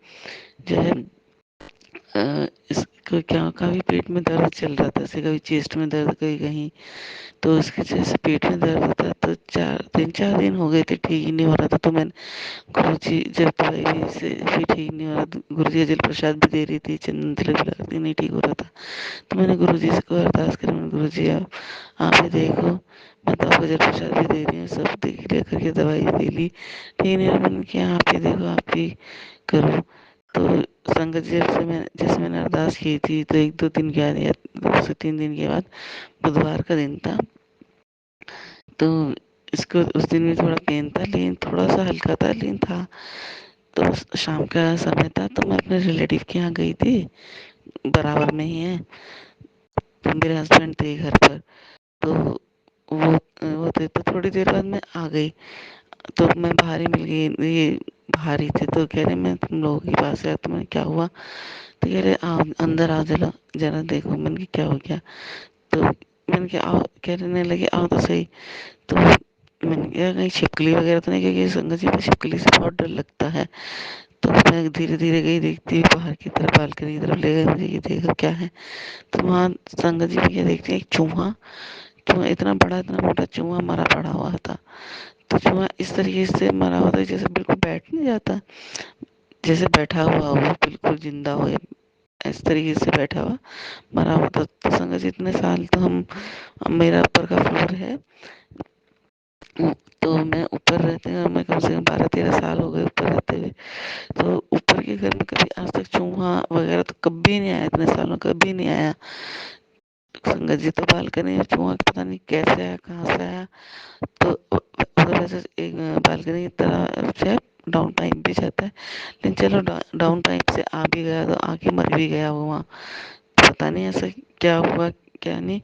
S2: जो है इसको क्या, कभी पेट में दर्द चल रहा था, जैसे कभी चेस्ट में दर्द, कभी कहीं। तो उसके जैसे पेट में दर्द होता, तो 4 दिन हो गए थे, ठीक ही नहीं हो रहा था। तो मैंने गुरु जी, जब दवाई भी से भी ठीक नहीं हो रहा, तो गुरु जी जल प्रसाद भी दे रही थी, चंदन तिलक भी लगा रही थी, नहीं ठीक हो रहा था। तो मैंने गुरु जी से को अरदास करी, मैंने गुरु जी आप ही देखो, मैं तो आपको जल प्रसाद भी दे रही हूँ, सब देख लिया करके, दवाई भी दे ली, ठीक नहीं। मैंने किया आप ही देखो, आप ही करो। तो संगत जी, जैसे मैंने अरदास की थी, तो 1-2 दिन के बाद या 2 से 3 दिन के बाद बुधवार का दिन था। तो इसको उस दिन भी थोड़ा पेन था, लेकिन थोड़ा सा हल्का था, लेकिन था। तो शाम का समय था, तो मैं अपने रिलेटिव के यहाँ गई थी, बराबर में ही है। तो मेरे हस्बैंड थे घर पर। तो वो थे, तो थोड़ी देर बाद मैं आ गई। तो मैं बाहर ही मिल गई, ये बाहर ही थे। तो कह रहे मैं तुम लोगों के पास आया। तो मैं क्या हुआ, तो कह रहे आओ अंदर आओ, जरा जरा देखो। मैंने कहा क्या हो गया। तो मैंने कहा आओ, कहने लगे आओ तो सही। तो मैंने कहा कहीं छिपकली वगैरह तो नहीं, क्योंकि संगत जी को छिपकली से बहुत डर लगता है। तो मैं धीरे धीरे गई, देखती हुई बाहर की तरफ, बालकनी की तरफ ले गए मुझे, ये देखो क्या है। तो वहाँ संगत जी भैया देखते हैं एक चूहा, चूहा इतना बड़ा, इतना मोटा चूहा मरा पड़ा हुआ था। तो चूहा इस तरीके से मरा हुआ था जैसे बिल्कुल बैठ नहीं जाता, जैसे बैठा हुआ हो, बिल्कुल जिंदा हो, इस तरीके से बैठा हुआ मरा हुआ था। तो संगत जी इतने साल तो हम, मेरा ऊपर का फ्लोर है, तो मैं ऊपर रहते हैं, मैं कम से कम 12-13 साल हो गए ऊपर रहते हुए। तो ऊपर के घर में कभी आज तक चूहा वगैरह तो कभी नहीं आया, इतने सालों कभी नहीं आया। संगत जी तो बालकनी में चूहा पता नहीं कैसे आया, कहाँ से आया। तो उधर वैसे एक बालकनी की तरह से डाउन पाइप भी जाता है, लेकिन चलो डाउन पाइप से आ भी गया तो आके मर भी गया वो वहाँ। पता नहीं ऐसा क्या हुआ क्या नहीं।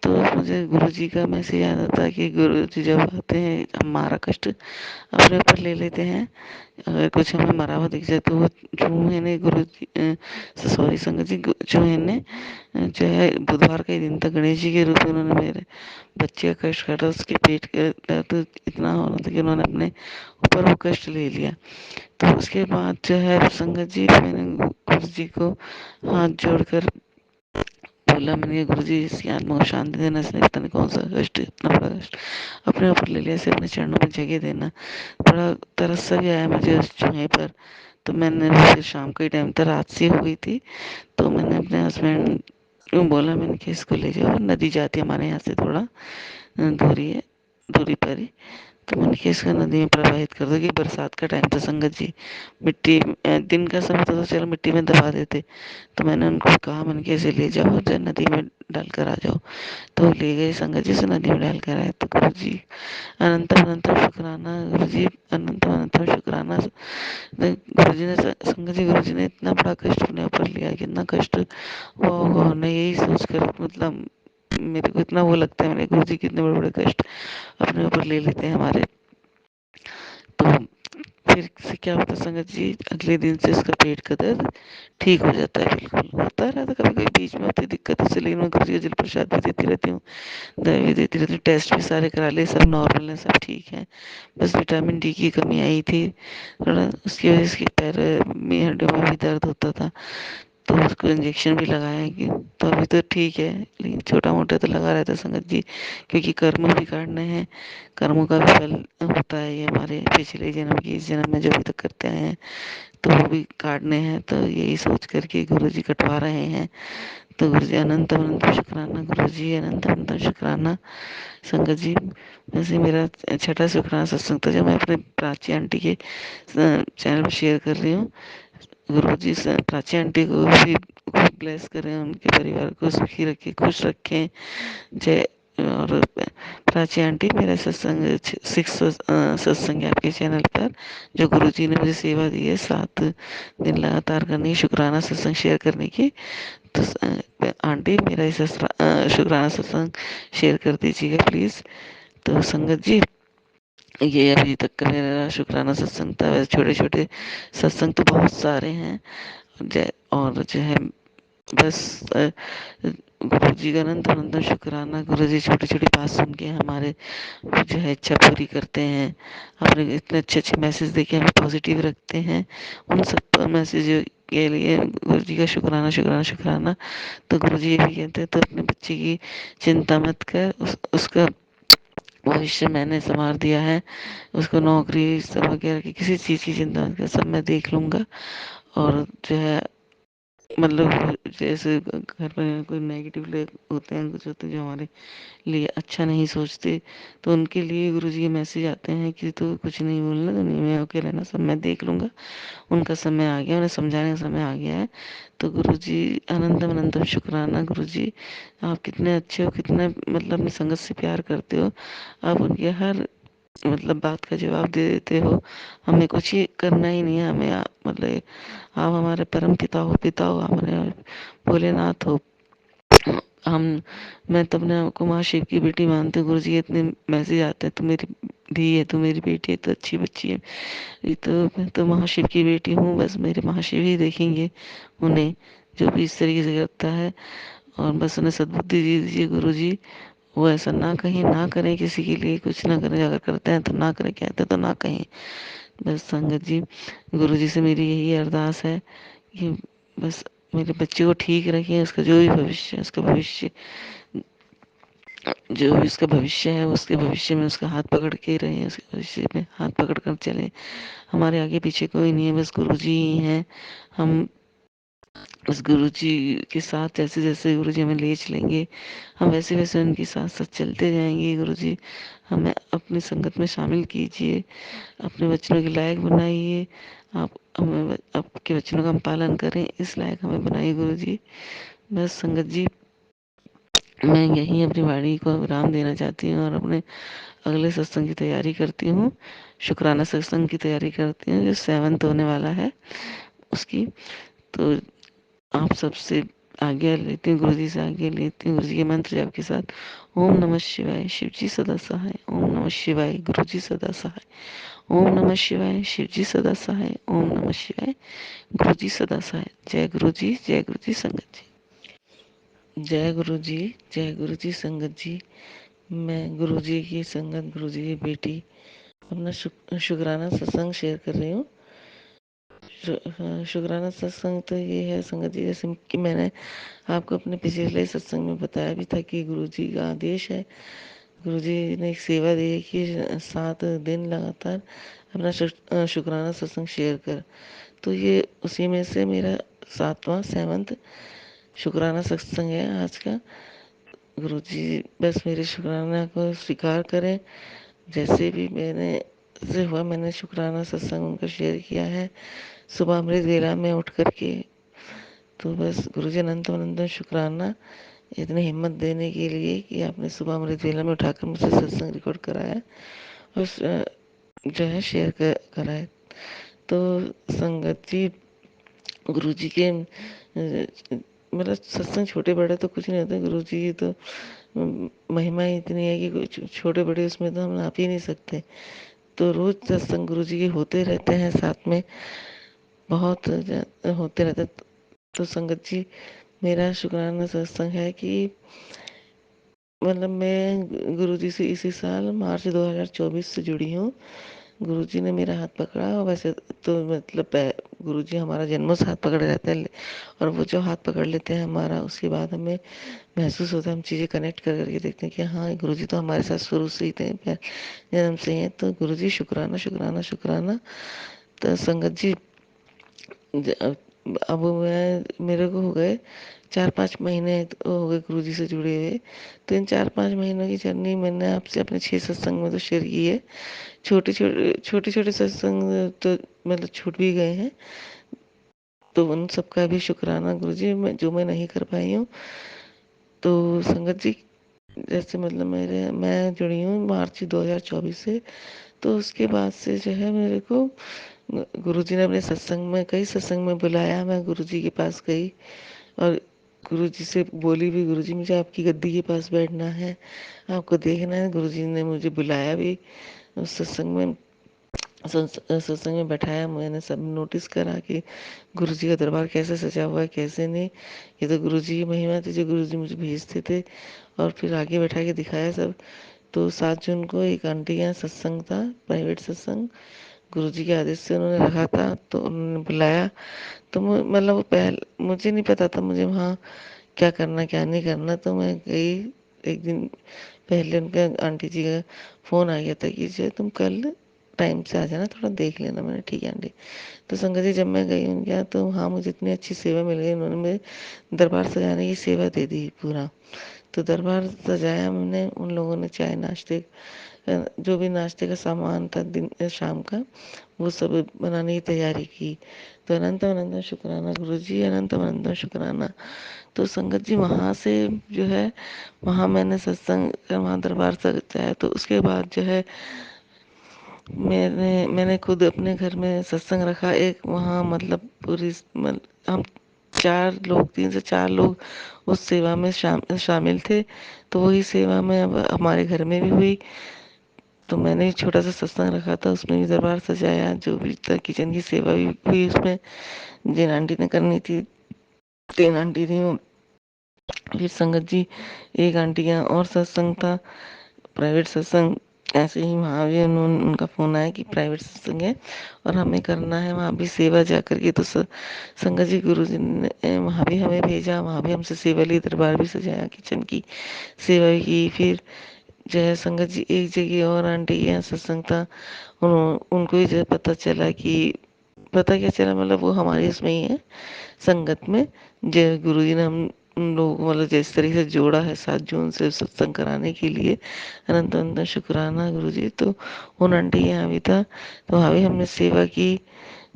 S2: तो मुझे गुरुजी का मैसेज याद आता है कि गुरुजी जब आते हैं हमारा कष्ट अपने ऊपर ले लेते हैं, अगर कुछ हमें मरा हुआ दिख जाए तो वो चूहे ने गुरुजी, सॉरी संगत जी, चूहे ने जो है बुधवार का ही दिन था, गणेश जी के रूप में उन्होंने मेरे बच्चे का कष्ट काटा। उसके पेट का दर्द इतना हो रहा था कि उन्होंने अपने ऊपर वो कष्ट ले लिया। तो उसके बाद जो है संगत जी, मैंने गुरु जी को हाथ जोड़कर बोला, मैंने गुरु जी इसकी आत्मा को शांति देना, इसने पता नहीं कौन सा कष्ट, इतना बड़ा कष्ट अपने ऊपर ले लिया, इसे अपने चरणों में जगह देना। बड़ा तरस सा भी आया मुझे उस चूहे पर। तो मैंने फिर शाम के टाइम था, रात सी हो गई थी, तो मैंने अपने हस्बैंड को बोला, मैंने कि इसको ले जाओ, नदी जाती है हमारे यहाँ से थोड़ा दूरी है, दूरी पर ही। तो मैंने कि इसका नदी में प्रवाहित कर दो, कि बरसात का टाइम था संगत जी, मिट्टी दिन का समय था तो चलो मिट्टी में दबा देते। तो मैंने उनको कहा, मैंने कि इसे ले जाओ, जो नदी में डाल कर आ जाओ। तो वो ले गए संगत जी, से नदी में डाल कर आए। तो गुरु जी अनंतम अनंतम शुक्राना, गुरु जी अनंतम अनंतम शुक्राना। गुरु जी ने संगत जी, गुरु जी ने इतना बड़ा कष्ट अपने ऊपर लिया, कितना कष्ट हुआ होगा उन्हें, यही सोच कर मतलब मेरे को इतना वो लगता है, मेरे गुरु जी कितने बड़े बड़े कष्ट अपने ऊपर ले लेते हैं हमारे। तो फिर से क्या होता है संगत जी, अगले दिन से उसका पेट का दर्द ठीक हो जाता है, बिल्कुल होता रहता, कभी कभी बीच में होती दिक्कत उससे, लेकिन मैं गुरु जी को जल प्रसाद भी देती रहती हूँ, दवाई भी देती रहती हूँ, टेस्ट भी सारे करा लिए, सब नॉर्मल है, सब ठीक है। बस विटामिन डी की कमी आई थी थोड़ा, उसकी वजह से पैर में हड्डियों में भी दर्द होता था, तो उसको इंजेक्शन भी लगाया कि, तो अभी तो ठीक है, लेकिन छोटा मोटा तो लगा रहता है संगत जी, क्योंकि कर्म भी काटने हैं, कर्मों का भी फल होता है, ये हमारे पिछले जन्म की, इस जन्म में जो अभी तक करते आए हैं तो वो भी काटने हैं। तो यही सोच करके गुरु जी कटवा रहे हैं। तो गुरु जी अनंत अनंत शुक्राना, गुरु जी अनंत अनंत शुक्राना। संगत जी वैसे मेरा छठा शुक्राना सत्संग था, जो मैं अपने प्राची आंटी के चैनल पर शेयर कर रही हूँ। गुरु जी से प्राची आंटी को भी खूब ब्लेस करें, उनके परिवार को सुखी रखें, खुश रखें, जय। और प्राची आंटी, मेरा सत्संग 6 सत्संग है आपके चैनल पर, जो गुरु जी ने मुझे सेवा दी है 7 दिन लगातार करनी, शुक्राना सत्संग शेयर करने की। तो आंटी मेरा इस शुक्राना सत्संग शेयर कर दीजिएगा प्लीज़। तो संगत जी, ये अभी तक का मेरा शुक्राना सत्संग था। वैसे छोटे छोटे सत्संग तो बहुत सारे हैं, और जो है बस गुरु जी का अनंत अनंत शुक्राना। गुरु जी छोटी छोटी बात सुन के हमारे जो है इच्छा पूरी करते हैं, हमारे इतने अच्छे अच्छे मैसेज देके हमें पॉजिटिव रखते हैं, उन सब मैसेज के लिए गुरु जी का शुक्राना शुक्राना शुक्राना। तो गुरु जी ये भी कहते हैं, तो अपने बच्चे की चिंता मत कर, उसका भविष्य मैंने संवार दिया है, उसको नौकरी सब वगैरह की किसी चीज़ की चिंता मत कर, सब मैं देख लूँगा। और जो है मतलब जैसे घर पर कोई नेगेटिव लोग होते हैं, कुछ होते हैं जो हमारे लिए अच्छा नहीं सोचते, तो उनके लिए गुरु जी के मैसेज आते हैं कि तो कुछ नहीं बोलना, दुनिया में होके रहना, सब मैं देख लूँगा, उनका समय आ गया, उन्हें समझाने का समय आ गया है। तो गुरु जी अनंतम अनंतम शुक्राना। गुरु जी आप कितने अच्छे हो, कितने मतलब अपनी संगत से प्यार करते हो, आप उनके हर मतलब बात का जवाब दे देते हो, हमें कुछ ही करना ही नहीं है, हमें मतलब आप हमारे परम पिता हो, पिता हो, हमारे भोलेनाथ हो। हम मैं तो अपने आप को महाशिव की बेटी मानती हूँ। गुरु जी इतने मैसेज आते हैं, तू मेरी धी है, तू मेरी बेटी है, तो अच्छी बच्ची है, ये तो मैं तो महाशिव की बेटी हूँ, बस मेरे महाशिव ही देखेंगे उन्हें, जो भी इस तरीके से करता है। और बस उन्हें सद्बुद्धि दे दीजिए गुरु जी, वो ऐसा ना कहें, ना करें किसी के लिए कुछ ना करें, अगर करते हैं तो ना करें, कहते हैं तो ना कहें, बस संगत जी, गुरु जी से मेरी यही अरदास है कि बस मेरे बच्चे को ठीक रखें, उसका जो भी भविष्य है, उसका भविष्य जो भी उसका भविष्य है, उसके भविष्य में उसका हाथ पकड़ के रहें, उसके भविष्य में हाथ पकड़ कर चलें। हमारे आगे पीछे कोई नहीं है, बस गुरु जी ही हैं। हम उस गुरु जी के साथ जैसे जैसे गुरु जी हमें ले चलेंगे, हम वैसे वैसे उनके साथ साथ चलते जाएंगे। गुरु जी हमें अपनी संगत में शामिल कीजिए, अपने वचनों के लायक बनाइए। आप हमें आपके वचनों का हम पालन करें, इस लायक हमें बनाइए गुरु जी। बस संगत जी, मैं यहीं अपनी वाणी को विराम देना चाहती हूँ और अपने अगले सत्संग की तैयारी करती हूँ। शुक्राना सत्संग की तैयारी करती हूँ जो 7th होने वाला है उसकी। तो आप सबसे आज्ञा लेती हूँ, गुरु जी से आज्ञा लेती हूँ, गुरु जी के मंत्र जाप के साथ। ओम नमः शिवाय, शिव जी सदा सहाय। ओम नमः शिवाय, गुरु जी सदा सहाय। ओम नमः शिवाय, शिव जी सदा सहाय। ओम नमः शिवाय, गुरु जी सदा सहाय। जय गुरु जी, जय गुरु जी संगत जी। जय गुरु जी, जय गुरु जी संगत जी। मैं गुरु जी की संगत, गुरु जी की बेटी अपना शुक्राना सत्संग शेयर कर रही हूँ। शुक्राना सत्संग तो ये है संगत जी, जैसे कि मैंने आपको अपने पिछले सत्संग में बताया भी था कि गुरु जी का आदेश है। गुरु जी ने एक सेवा दी है कि 7 दिन लगातार अपना शुक्राना सत्संग शेयर कर। तो ये उसी में से मेरा 7वां शुक्राना सत्संग है आज का। गुरु जी बस मेरे शुक्राना को स्वीकार करें। जैसे भी मैंने से हुआ, मैंने शुक्राना सत्संग उनका शेयर किया है सुबह अमृत वेला में उठ करके। तो बस गुरु जी अनंत अनंत शुक्राना इतनी हिम्मत देने के लिए कि आपने सुबह अमृत वेला में उठाकर मुझसे सत्संग रिकॉर्ड कराया और जो है शेयर करा है। तो संगत जी, गुरु जी के मतलब सत्संग छोटे बड़े तो कुछ नहीं होते, गुरु जी की तो महिमा ही इतनी है कि कुछ छोटे बड़े उसमें तो हम नाप ही नहीं सकते। तो रोज सत्संग गुरु जी के होते रहते हैं, साथ में बहुत होते रहते। तो संगत जी, मेरा शुक्राना सत्संग है कि मतलब मैं गुरु जी से इसी साल मार्च 2024 से जुड़ी हूँ। गुरु जी ने मेरा हाथ पकड़ा, और वैसे तो मतलब गुरु जी हमारा जन्मों से हाथ पकड़े रहते हैं, और वो जो हाथ पकड़ लेते हैं हमारा, उसके बाद हमें महसूस होता है, हम चीज़ें कनेक्ट कर करके देखते हैं कि हाँ गुरु जी तो हमारे साथ शुरू से ही थे, जन्म से ही हैं। तो गुरु जी शुक्राना शुक्राना शुक्राना। तो संगत जी, अब मेरे को हो गए 4-5 महीने तो हो गए गुरु जी से जुड़े हुए। तो इन 4-5 महीनों की जर्नी मैंने आपसे अपने 6 सत्संग में तो शेयर की है। छोटे छोटे सत्संग तो मतलब छूट भी गए हैं, तो उन सबका भी शुक्राना गुरु जी, मैं नहीं कर पाई हूँ। तो संगत जी, जैसे मतलब मैं जुड़ी हूँ मार्च 2024 से। तो उसके बाद से जो है मेरे को गुरु जी ने अपने सत्संग में, कई सत्संग में बुलाया। मैं गुरु जी के पास गई और गुरु जी से बोली भी, गुरु जी मुझे आपकी गद्दी के पास बैठना है, आपको देखना है। गुरु जी ने मुझे बुलाया भी उस सत्संग में, सत्संग में बैठाया। मैंने सब नोटिस करा कि गुरु जी का दरबार कैसे सजा हुआ है, कैसे नहीं। ये तो गुरु जी की महिमा थी जो गुरु जी मुझे भेजते थे। और फिर आगे बैठा के दिखाया सब। तो 7 जून को एक आंटी के यहाँ सत्संग था, प्राइवेट सत्संग, गुरु जी के आदेश से उन्होंने रखा था। तो उन्होंने बुलाया। तो मतलब वो मुझे नहीं पता था मुझे वहाँ क्या करना क्या नहीं करना। तो मैं गई। एक दिन पहले उनका, आंटी जी का फ़ोन आ गया था कि जो तुम कल टाइम से आ जाना, थोड़ा देख लेना। मैंने ठीक है आंटी। तो संगत जी, जब मैं गई उनके यहाँ, तो हाँ मुझे इतनी अच्छी सेवा मिल गई। उन्होंने मुझे दरबार सजाने की सेवा दे दी पूरा। तो दरबार सजाया हमने, उन लोगों ने चाय नाश्ते, जो भी नाश्ते का सामान था दिन शाम का, वो सब बनाने की तैयारी की। तो अनंत अनंत शुक्राना गुरु जी, अनंत अनंत शुक्राना। तो संगत जी, वहाँ से जो है, वहाँ मैंने सत्संग, वहाँ दरबार सजाया। तो उसके बाद जो है मैंने खुद अपने घर में सत्संग रखा एक। वहाँ मतलब हम 3 से 4 लोग उस सेवा में शामिल थे। तो वही सेवा में अब हमारे घर में भी हुई। तो मैंने एक छोटा सा सत्संग रखा था, उसमें भी दरबार सजाया, जो भी था किचन की सेवा भी हुई उसमें, जिन आंटी ने करनी थी। 3 आंटी थी वो। फिर संगत जी, एक आंटी का और सत्संग था, प्राइवेट सत्संग, ऐसे ही वहाँ भी उनका फ़ोन आया कि प्राइवेट सत्संग है और हमें करना है वहाँ भी सेवा जा कर के। तो संगत जी गुरु जी ने वहाँ भी हमें भेजा, वहाँ भी हमसे सेवा ली, दरबार भी सजाया, किचन की सेवा भी की। फिर जो है संगत जी एक जगह और आंटी के यहाँ सत्संग था, उनको ही जो है पता चला कि, पता क्या चला, मतलब वो हमारे इसमें ही है संगत में। जय गुरु जी ने हम उन लोगों को मतलब जिस तरीके से जोड़ा है 7 जून से सत्संग कराने के लिए, अनंत अनंत शुक्राना गुरु जी। तो उन आंटी के यहाँ भी था, तो वहाँ भी हमने सेवा की,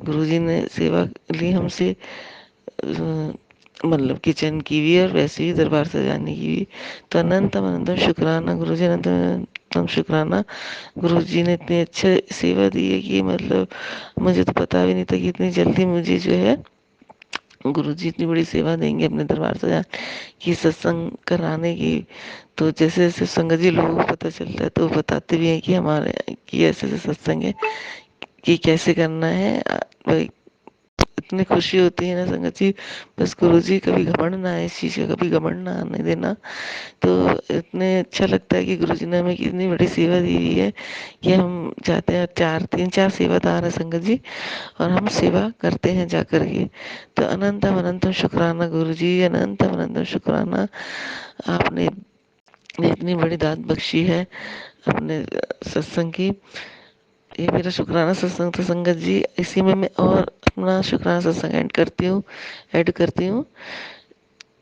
S2: गुरु जी ने सेवा ली हमसे, मतलब किचन की भी और वैसे ही दरबार सजाने की भी। तो अनंतम अनंतम शुक्राना गुरु जी, अनंतम अनंतम शुक्राना। गुरु जी ने इतनी अच्छी सेवा दी है कि मतलब मुझे तो पता भी नहीं था कि इतनी जल्दी मुझे जो है गुरु जी इतनी बड़ी सेवा देंगे अपने दरबार सजा की, सत्संग कराने की। तो जैसे जैसे संगत जी लोगों को पता चलता है तो वो बताते भी हैं कि हमारे कि ऐसे ऐसे सत्संग है कि कैसे करना है। भाई इतनी खुशी होती है ना संगत जी, बस गुरु जी कभी घमंड ना आए, इस चीज़ का कभी घमंड ना आने देना। तो इतने अच्छा लगता है कि गुरु जी ने हमें कितनी बड़ी सेवा दी हुई है कि हम चाहते हैं, 3-4 सेवादार हैं संगत जी, और हम सेवा करते हैं जाकर के। तो अनंतम अनंतम शुक्राना गुरु जी, अनंतम अनंतम शुक्राना। आपने इतनी बड़ी दात बख्शी है अपने सत्संग की। ये मेरा शुक्राना सत्संग था संगत जी। इसी में मैं और अपना शुक्राना सत्संग ऐड करती हूँ।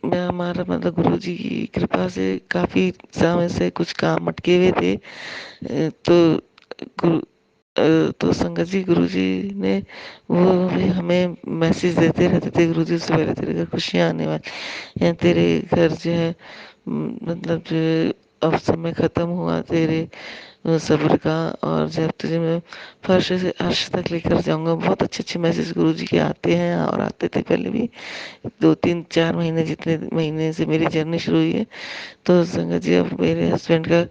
S2: मैं हमारा मतलब गुरु जी की कृपा से काफ़ी समय से कुछ काम अटके हुए थे। तो गुरु तो संगत जी गुरु जी ने वो भी हमें मैसेज देते रहते थे, गुरु जी से पहले तेरे घर खुशियाँ आने वाली, या तेरे घर जो है मतलब जो है, अब समय ख़त्म हुआ तेरे सब्र का, और जब तुझे मैं फर्श से अर्श तक लेकर जाऊंगा। बहुत अच्छे अच्छे मैसेज गुरु जी के आते हैं और आते थे पहले भी। 2-3-4 महीने, जितने महीने से मेरी जर्नी शुरू हुई है। तो संगत जी अब मेरे हस्बैंड का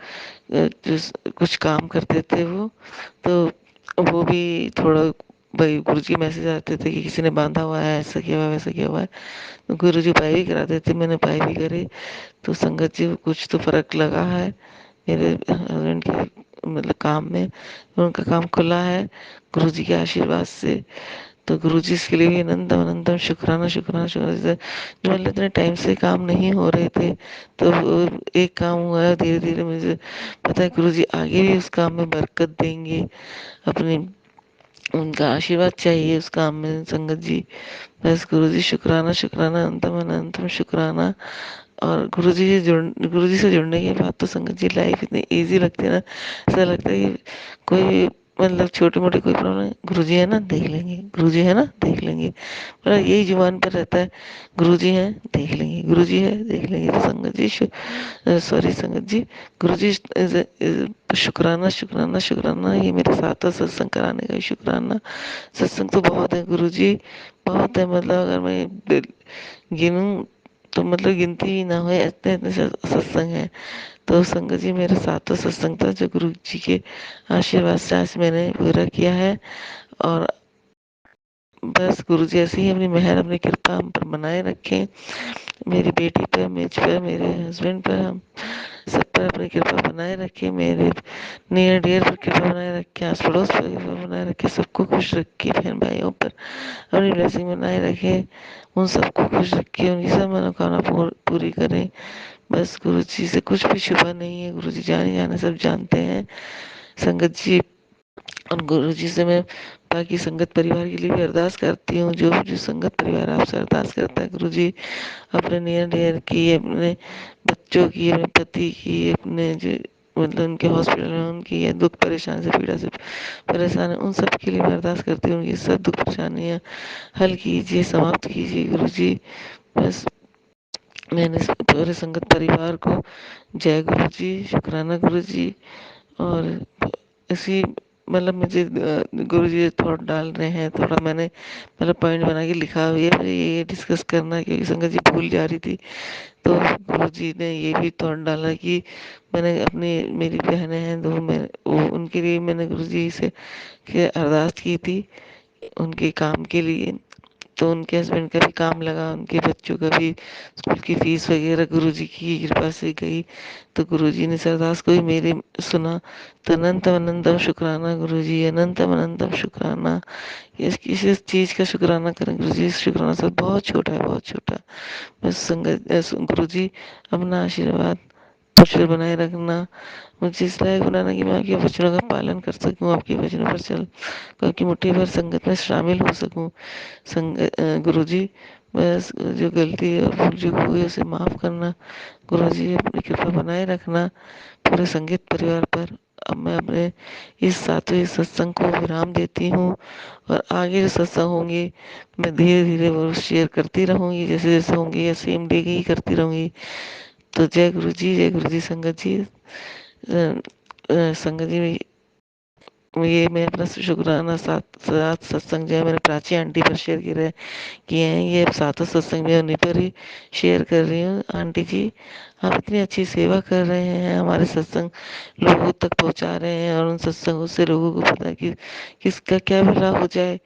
S2: जो कुछ काम करते थे तो वो भी थोड़ा, भाई गुरु जी के मैसेज आते थे कि किसी ने बांधा हुआ है, ऐसा किया हुआ है, वैसा किया हुआ है। तो गुरु जी उपाय भी कराते थे, मैंने उपाय भी करे। तो संगत जी को कुछ तो फर्क लगा है मेरे हस्बैंड के मतलब काम में, उनका काम खुला है गुरु जी के आशीर्वाद से। तो गुरु जी इसके लिए भी अनंतम अनंतम शुक्राना शुक्राना शुक्राना। जो मतलब इतने टाइम से काम नहीं हो रहे थे, तो एक काम हुआ है, धीरे धीरे मुझे पता है गुरु जी आगे भी उस काम में बरकत देंगे अपनी, उनका आशीर्वाद चाहिए उस काम में संगत जी। बस गुरु जी शुक्राना शुक्राना, अनंतम अनंतम शुक्राना। और गुरु जी से जुड़ने के बाद तो संगत जी लाइफ इतनी इजी लगती है ना, ऐसा लगता है कि कोई मतलब छोटे मोटे कोई प्रॉब्लम है, गुरु जी है ना देख लेंगे, गुरु जी है ना देख लेंगे, मतलब यही जुबान पर रहता है, गुरु जी हैं देख लेंगे, गुरु जी है देख लेंगे। तो संगत जी सॉरी संगत जी, गुरु जी शुक्राना शुक्राना शुक्राना। ये मेरे साथ है सत्संग कराने का ही शुक्राना। सत्संग तो बहुत है गुरु जी, बहुत है, मतलब अगर मैं गिनूं तो मतलब गिनती ही ना हो, इतने इतने सत्संग है। तो संगत जी मेरा सातवां सत्संग था जो गुरु जी के आशीर्वाद से आज मैंने पूरा किया है। और बस गुरु जी ऐसे ही अपनी मेहर अपनी कृपा हम पर बनाए रखें, मेरी बेटी पर, मुझ पर, मेरे हस्बैंड पर, हम सब पर अपनी कृपा बनाए रखे, मेरे नियर डियर पर कृपा बनाए रखे, आस पड़ोस पर कृपा बनाए रखे, सबको खुश रखे, बहन भाइयों पर अपनी ब्लेसिंग बनाए रखे, उन सबको खुश रखे, उनकी सब मनोकामना पूरी करें। बस गुरु जी से कुछ भी छुपा नहीं है, गुरु जी जाने जाने सब जानते हैं संगत जी। और गुरु जी से मैं बाकी संगत परिवार के लिए भी अरदास करती हूँ, जो संगत परिवार आपसे अरदास करता है गुरु जी अपने नियर डियर की, अपने बच्चों की, अपने पति की, अपने जो मतलब उनके हॉस्पिटल में उनकी या दुख परेशान से पीड़ा से परेशान है, उन सब के लिए मैं अरदास करती हूँ, उनकी सब दुख परेशानियाँ हल कीजिए, समाप्त कीजिए गुरु जी। बस मैंने इस पूरे संगत परिवार को जय गुरु जी, शुक्राना गुरु जी। और इसी मतलब मुझे गुरु जी थॉट डाल रहे हैं, थोड़ा मैंने मतलब पॉइंट बना के लिखा हुआ है, मुझे ये डिस्कस करना है क्योंकि संगत जी भूल जा रही थी। तो गुरु जी ने ये भी थॉट डाला कि मैंने अपनी, मेरी बहनें हैं 2, मैं वो उनके लिए मैंने गुरु जी से के अरदास की थी उनके काम के लिए। तो उनके हस्बैंड का भी काम लगा, उनके बच्चों का भी स्कूल की फीस वगैरह गुरुजी की कृपा से गई। तो गुरुजी ने इस अरदास को भी मेरे सुना। तो अनंतम अनंतम शुक्राना गुरुजी, अनंतम अनंतम शुक्राना। इस किसी चीज़ का शुक्राना करें गुरुजी, इस शुक्राना से बहुत छोटा है, बहुत छोटा। बस गुरुजी अपना आशीर्वाद मुझ पर बनाए रखना, मुझे इस लायक बनाना कि मैं आपके वचनों का पालन कर सकूं, आपके वचनों पर चल आपकी मुट्ठी भर संगत में शामिल हो सकूं। गुरुजी, बस जो गलती और भूल चूक हुई उसे माफ़ करना। गुरुजी अपनी कृपा बनाए रखना पूरे संगीत परिवार पर। अब मैं अपने इस सातवें सत्संग को विराम देती हूँ, और आगे जो सत्संग होंगे मैं धीरे धीरे वो शेयर करती रहूँगी, जैसे जैसे होंगे या सेम डे की ही करती रहूँगी। तो जय गुरु जी, जय गुरु जी। संगत जी, संगत जी, ये मैं अपना शुक्राना सात सात सत्संग जो है मैंने प्राची आंटी पर शेयर किए हैं, ये सातों सत्संग में उन्हीं पर ही शेयर कर रही हूँ। आंटी जी, आप इतनी अच्छी सेवा कर रहे हैं, हमारे सत्संग लोगों तक पहुँचा रहे हैं, और उन सत्संगों से लोगों को पता है कि किसका क्या भला हो जाए,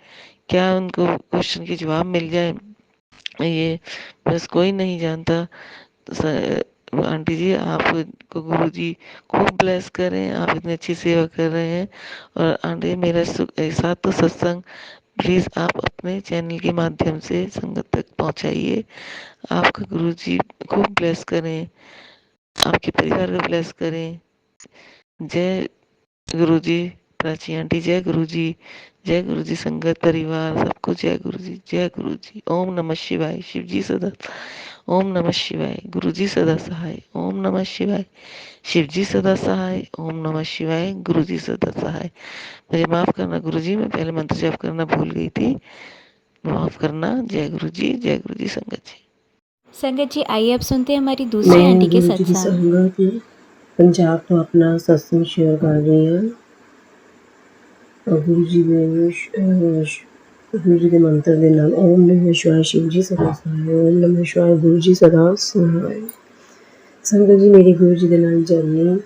S2: क्या उनको क्वेश्चन के जवाब मिल जाए, ये बस कोई नहीं जानता। आंटी जी, आपको गुरु जी खूब ब्लेस करें, आप इतनी अच्छी सेवा कर रहे हैं। और आंटी, मेरा साथ तो सत्संग प्लीज़ आप अपने चैनल के माध्यम से संगत तक पहुंचाइए। आपका गुरु जी खूब ब्लेस करें, आपके परिवार को ब्लेस करें। जय गुरु जी। प्राची आंटी, जय गुरु जी, जय गुरु जी। संगत परिवार सबको जय गुरु जी, जय गुरु जी। ओम नमः शिवाय। शिव जी सदा, ओम नमः शिवाय। गुरु जी सदा सहाय, ओम नमः शिवाय। शिव जी सदा सहाय, ओम नमः शिवाय। गुरु जी सदा सहाय। मुझे माफ करना गुरु जी, मैं पहले मंत्र जप करना भूल गई थी, माफ करना। जय गुरु जी, जय गुरु जी। संगत जी,
S1: संगत जी, आइए अब सुनते हैं हमारी दूसरी
S3: मैं
S1: आंटी के
S3: गुरु जी की
S1: सत्संग।
S3: संगत पंजाब तो अपना सत्संग शेयर कर रही ਹਾਂ। ਗੁਰੂ ਜੀ ਦੇ ਮੰਤਰ ਦੇ ਨਾਲ ਓਮ ਨਮः शिवाय। शिव जी सदा सहाय, ਓਮ ਨਮः शिवाय। ਗੁਰੂ ਜੀ ਸਦਾ ਸਹਾय। ਸੰਗਤ ਜੀ, ਮੇਰੀ ਗੁਰੂ ਜੀ ਦੇ ਨਾਲ ਜਰਨੀ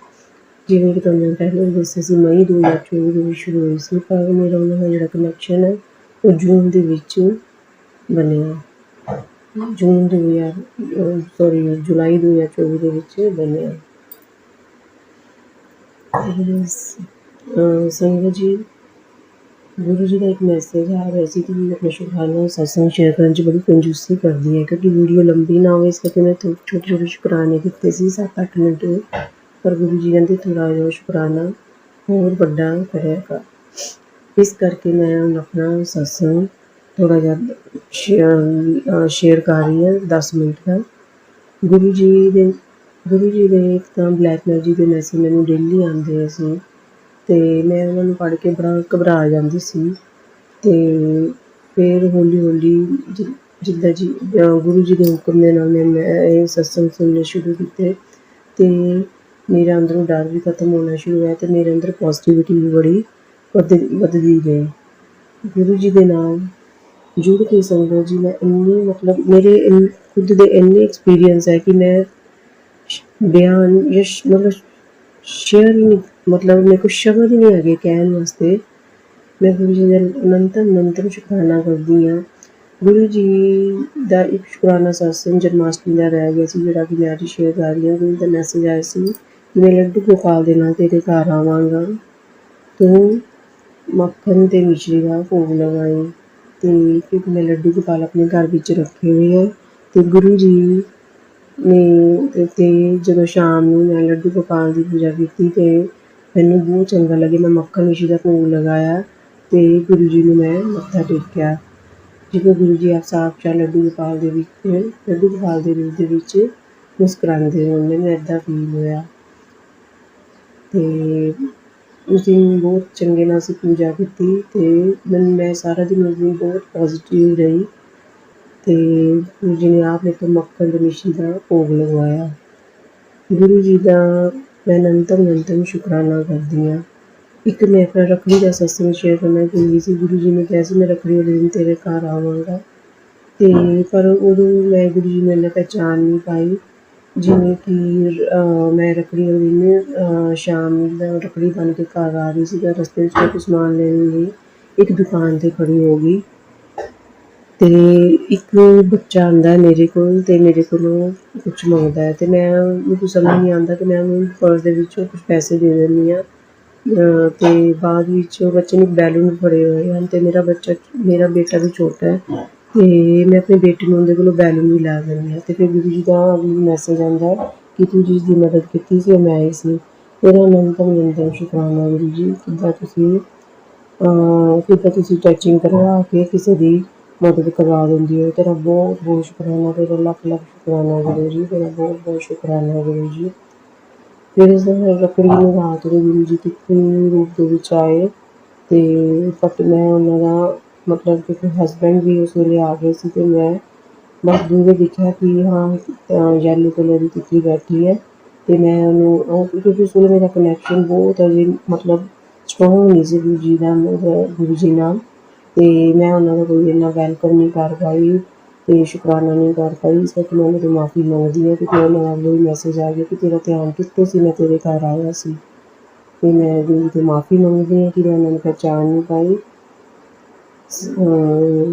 S3: ਜਿਵੇਂ ਕਿ ਤੁਹਾਨੂੰ ਮੈਂ ਪਹਿਲਾਂ ਵੀ ਦੱਸਿਆ ਸੀ, ਮਈ 2024 ਦੇ ਵਿੱਚ ਸ਼ੁਰੂ ਹੋਈ ਸੀ, ਪਰ ਮੇਰਾ ਉਹਨਾਂ ਨਾਲ ਜਿਹੜਾ ਕਨੈਕਸ਼ਨ ਹੈ ਉਹ ਜੂਨ ਦੇ ਵਿੱਚ ਬਣਿਆ। ਜੁਲਾਈ 2024 ਦੇ ਵਿੱਚ ਬਣਿਆ। ਸੰਗਤ ਜੀ, ਗੁਰੂ ਜੀ ਦਾ ਇੱਕ ਮੈਸੇਜ ਆ ਰਿਹਾ ਸੀ ਕਿ ਆਪਣੇ ਸ਼ੁਕਰਾਨਾ ਸਤਸੰਗ ਸ਼ੇਅਰ ਕਰਨ 'ਚ ਬੜੀ ਕੰਜੂਸੀ ਕਰਦੀ ਹੈ, ਕਿਉਂਕਿ ਵੀਡੀਓ ਲੰਬੀ ਨਾ ਹੋਵੇ, ਇਸ ਕਰਕੇ ਮੈਂ ਛੋਟੇ ਛੋਟੇ ਸ਼ੁਕਰਾਨੇ ਕੀਤੇ ਸੀ 7-8 ਮਿੰਟ ਦੇ। ਪਰ ਗੁਰੂ ਜੀ ਕਹਿੰਦੇ ਥੋੜ੍ਹਾ ਜਿਹਾ ਸ਼ੁਕਰਾਨਾ ਹੋਰ ਵੱਡਾ ਕਰਿਆ ਕਰ, ਇਸ ਕਰਕੇ ਮੈਂ ਹੁਣ ਆਪਣਾ ਸਤਸੰਗ ਥੋੜ੍ਹਾ ਜਿਹਾ ਸ਼ੇਅਰ ਕਰ ਰਹੀ ਹਾਂ 10 ਮਿੰਟ ਦਾ। ਗੁਰੂ ਜੀ ਦੇ ਇੱਕ ਤਾਂ ਬਲੈਕ ਮੈਜਿਕ ਦੇ ਮੈਸੇਜ ਮੈਨੂੰ ਡੇਲੀ ਆਉਂਦੇ ਸੀ, ਅਤੇ ਮੈਂ ਉਹਨਾਂ ਨੂੰ ਪੜ੍ਹ ਕੇ ਬੜਾ ਘਬਰਾ ਜਾਂਦੀ ਸੀ। ਅਤੇ ਫਿਰ ਹੌਲੀ ਹੌਲੀ ਜਿੱਦਾਂ ਜੀ ਗੁਰੂ ਜੀ ਦੇ ਹੁਕਮ ਦੇ ਨਾਲ ਮੈਂ ਇਹ ਸਤਸੰਗ ਸੁਣਨੇ ਸ਼ੁਰੂ ਕੀਤੇ, ਅਤੇ ਮੇਰਾ ਅੰਦਰੋਂ ਡਰ ਵੀ ਖਤਮ ਹੋਣਾ ਸ਼ੁਰੂ ਹੋਇਆ, ਅਤੇ ਮੇਰੇ ਅੰਦਰ ਪੋਜ਼ੀਟਿਵਿਟੀ ਵੀ ਬੜੀ ਵੱਧਦੀ ਗਈ। ਗੁਰੂ ਜੀ ਦੇ ਨਾਲ ਜੁੜ ਕੇ ਸੰਗਤ ਜੀ, ਮੈਂ ਮੇਰੇ ਖੁਦ ਦੇ ਇੰਨੇ ਐਕਸਪੀਰੀਅੰਸ ਹੈ ਕਿ ਮੈਂ ਬਿਆਨ ਸ਼ੇਅਰ ਹੀ ਨਹੀਂ, ਮੇਰੇ ਕੋਲ ਸ਼ਬਦ ਹੀ ਨਹੀਂ ਹੈਗੇ ਕਹਿਣ ਵਾਸਤੇ। ਮੈਂ ਗੁਰੂ ਜੀ ਦਾ ਅਨੰਤਮ ਸ਼ੁਕਰਾਨਾ ਕਰਦੀ ਹਾਂ। ਗੁਰੂ ਜੀ ਦਾ ਇੱਕ ਸ਼ੁਕਰਾਨਾ ਸਤਸੰਗ ਜਨਮਾਸ਼ਟਮੀ ਦਾ ਰਹਿ ਗਿਆ ਸੀ, ਜਿਹੜਾ ਕਿ ਮੈਂ ਅੱਜ ਸ਼ੇਅਰ ਕਰ ਰਹੀ ਹਾਂ। ਗੁਰੂ ਦਾ ਮੈਸੇਜ ਆਇਆ ਸੀ, ਮੈਂ ਲੱਡੂ ਗੋਪਾਲ ਦੇ ਨਾਲ ਤੇਰੇ ਘਰ ਆਵਾਂਗਾ, ਤੂੰ ਮੱਖਣ ਅਤੇ ਮਿਸ਼ਰੀ ਦਾ ਭੋਗ ਲਗਾਈ। ਅਤੇ ਕਿਉਂਕਿ ਮੈਂ ਲੱਡੂ ਗੋਪਾਲ ਆਪਣੇ ਘਰ ਵਿੱਚ ਰੱਖੇ ਹੋਏ ਆ, ਅਤੇ ਗੁਰੂ ਜੀ ਨੇ ਅਤੇ ਜਦੋਂ ਸ਼ਾਮ ਨੂੰ ਮੈਂ ਲੱਡੂ ਗੋਪਾਲ ਦੀ ਪੂਜਾ ਕੀਤੀ ਅਤੇ ਮੈਨੂੰ ਬਹੁਤ ਚੰਗਾ ਲੱਗਿਆ। ਮੈਂ ਮੱਖਣ ਮਿਸ਼ਰੀ ਦਾ ਭੋਗ ਲਗਾਇਆ ਅਤੇ ਗੁਰੂ ਜੀ ਨੂੰ ਮੈਂ ਮੱਥਾ ਟੇਕਿਆ, ਜਿਵੇਂ ਗੁਰੂ ਜੀ ਆਪ ਸਾਕਸ਼ਾਤ ਲੱਡੂ ਗੋਪਾਲ ਦੇ ਰੂਪ ਦੇ ਵਿੱਚ ਮੁਸਕਰਾਉਂਦੇ ਹੋਣ, ਮੈਨੂੰ ਇੱਦਾਂ ਫੀਲ ਹੋਇਆ। ਅਤੇ ਉਸ ਦਿਨ ਬਹੁਤ ਚੰਗੇ ਨਾਲ ਅਸੀਂ ਪੂਜਾ ਕੀਤੀ, ਅਤੇ ਮੈਂ ਸਾਰਾ ਦਿਨ ਉਸ ਦਿਨ ਬਹੁਤ ਪੋਜ਼ੀਟਿਵ ਰਹੀ, ਅਤੇ ਗੁਰੂ ਜੀ ਨੇ ਆਪ ਮੇਰੇ ਤੋਂ ਮੱਖਣ ਅਤੇ ਮਿਸ਼ਰੀ ਦਾ ਭੋਗ ਲਗਵਾਇਆ। ਗੁਰੂ ਜੀ ਦਾ ਮੈਂ ਅਨੰਤਮ ਸ਼ੁਕਰਾਨਾ ਕਰਦੀ ਹਾਂ। ਇੱਕ ਮੈਂ ਆਪਣਾ ਰੱਖੜੀ ਦਾ ਸਤਸੰਗ ਸ਼ੇਅਰ ਕਰਨਾ ਚਾਹੁੰਦੀ ਸੀ। ਗੁਰੂ ਜੀ ਨੇ ਕਿਹਾ ਸੀ ਮੈਂ ਰੱਖੜੀ ਵਾਲੇ ਦਿਨ ਤੇਰੇ ਘਰ ਆਵਾਂਗਾ, ਅਤੇ ਪਰ ਉਦੋਂ ਮੈਂ ਗੁਰੂ ਜੀ ਨੂੰ ਇੰਨਾ ਪਹਿਚਾਣ ਨਹੀਂ ਪਾਈ, ਜਿਵੇਂ ਕਿ ਮੈਂ ਰੱਖੜੀ ਵਾਲੇ ਦਿਨ ਸ਼ਾਮ ਨੂੰ ਰੱਖੜੀ ਬੰਨ੍ਹ ਕੇ ਘਰ ਆ ਰਹੀ ਸੀ, ਤਾਂ ਰਸਤੇ ਵਿੱਚ ਕੁਝ ਸਮਾਨ ਲੈਣ ਲਈ ਇੱਕ ਦੁਕਾਨ 'ਤੇ ਖੜ੍ਹੀ ਹੋ ਗਈ, ਤੇ ਇੱਕ ਬੱਚਾ ਆਉਂਦਾ ਮੇਰੇ ਕੋਲ ਅਤੇ ਮੇਰੇ ਕੋਲੋਂ ਕੁਛ ਮੰਗਦਾ ਹੈ ਅਤੇ ਮੈਂ ਮੈਨੂੰ ਸਮਝ ਨਹੀਂ ਆਉਂਦਾ ਕਿ ਮੈਂ ਉਹਨੂੰ ਪਰਸ ਦੇ ਵਿੱਚੋਂ ਕੁਛ ਪੈਸੇ ਦੇ ਦਿੰਦੀ ਹਾਂ ਅਤੇ ਬਾਅਦ ਵਿੱਚ ਉਹ ਬੱਚੇ ਨੇ ਬੈਲੂਨ ਫੜੇ ਹੋਏ ਹਨ ਅਤੇ ਮੇਰਾ ਬੇਟਾ ਵੀ ਛੋਟਾ ਹੈ ਅਤੇ ਮੈਂ ਆਪਣੀ ਬੇਟੀ ਨੂੰ ਉਹਦੇ ਕੋਲੋਂ ਬੈਲੂਨ ਵੀ ਲੈ ਦਿੰਦੀ ਹਾਂ ਅਤੇ ਫਿਰ ਗੁਰੂ ਜੀ ਦਾ ਮੈਸੇਜ ਆਉਂਦਾ ਕਿ ਤੂੰ ਜਿਸ ਦੀ ਮਦਦ ਕੀਤੀ ਸੀ ਉਹ ਮੈਂ ਹੀ ਸੀ। ਤੇਰਾ ਅਨੰਤਮ ਸ਼ੁਕਰਾਨਾ ਗੁਰੂ ਜੀ, ਕਿੱਦਾਂ ਤੁਸੀਂ ਟੱਚਿੰਗ ਕਰਵਾ ਕੇ ਕਿਸੇ ਦੀ ਮਦਦ ਕਰਵਾ ਦਿੰਦੀ ਹੋ। ਤੇਰਾ ਬਹੁਤ ਬਹੁਤ ਸ਼ੁਕਰਾਨਾ, ਤੇਰਾ ਲੱਖ ਲੱਖ ਸ਼ੁਕਰਾਨਾ ਗੁਰੂ ਜੀ, ਤੇਰਾ ਬਹੁਤ ਬਹੁਤ ਸ਼ੁਕਰਾਨਾ ਗੁਰੂ ਜੀ। ਫਿਰ ਇਸ ਦਿਨ ਰੱਖੜੀ ਨੂੰ ਰਾਤ ਨੂੰ ਗੁਰੂ ਜੀ ਤਿੱਖੇ ਰੂਪ ਦੇ ਵਿੱਚ ਆਏ ਅਤੇ ਬਟ ਮੈਂ ਉਹਨਾਂ ਦਾ ਮਤਲਬ ਕਿ ਹਸਬੈਂਡ ਵੀ ਉਸ ਵੇਲੇ ਆ ਗਏ ਸੀ ਅਤੇ ਮੈਂ ਬਸ ਦੂਰੋਂ ਦੇਖਿਆ ਕਿ ਹਾਂ ਯੈਲੋ ਕਲਰ ਦੀ ਤਿੱਤਲੀ ਬੈਠੀ ਹੈ ਅਤੇ ਮੈਂ ਉਹਨੂੰ ਕਿਉਂਕਿ ਉਸ ਵੇਲੇ ਮੇਰਾ ਕਨੈਕਸ਼ਨ ਬਹੁਤ ਅਜੇ ਮਤਲਬ ਸਟਰੋਂਗ ਨਹੀਂ ਸੀ ਗੁਰੂ ਜੀ ਨਾਲ, ਅਤੇ ਮੈਂ ਉਹਨਾਂ ਦਾ ਕੋਈ ਇੰਨਾ ਵੈਲਕਮ ਨਹੀਂ ਕਰ ਪਾਈ ਅਤੇ ਸ਼ੁਕਰਾਨਾ ਨਹੀਂ ਕਰ ਪਾਈ। ਇਸ ਕਰਕੇ ਮੈਂ ਉਹਨਾਂ ਤੋਂ ਮਾਫ਼ੀ ਮੰਗਦੀ ਹਾਂ ਕਿਉਂਕਿ ਉਹਨਾਂ ਨਾਲ ਵੀ ਮੈਸੇਜ ਆ ਗਿਆ ਕਿ ਤੇਰਾ ਧਿਆਨ ਕਿੱਥੇ ਸੀ, ਮੈਂ ਤੇਰੇ ਘਰ ਆਇਆ ਸੀ ਅਤੇ ਮੈਂ ਗੁਰੂ ਤੋਂ ਮਾਫ਼ੀ ਮੰਗਦੀ ਹਾਂ ਕਿ ਮੈਂ ਉਹਨਾਂ ਨੂੰ ਪਹਿਚਾਣ ਨਹੀਂ ਪਾਈ।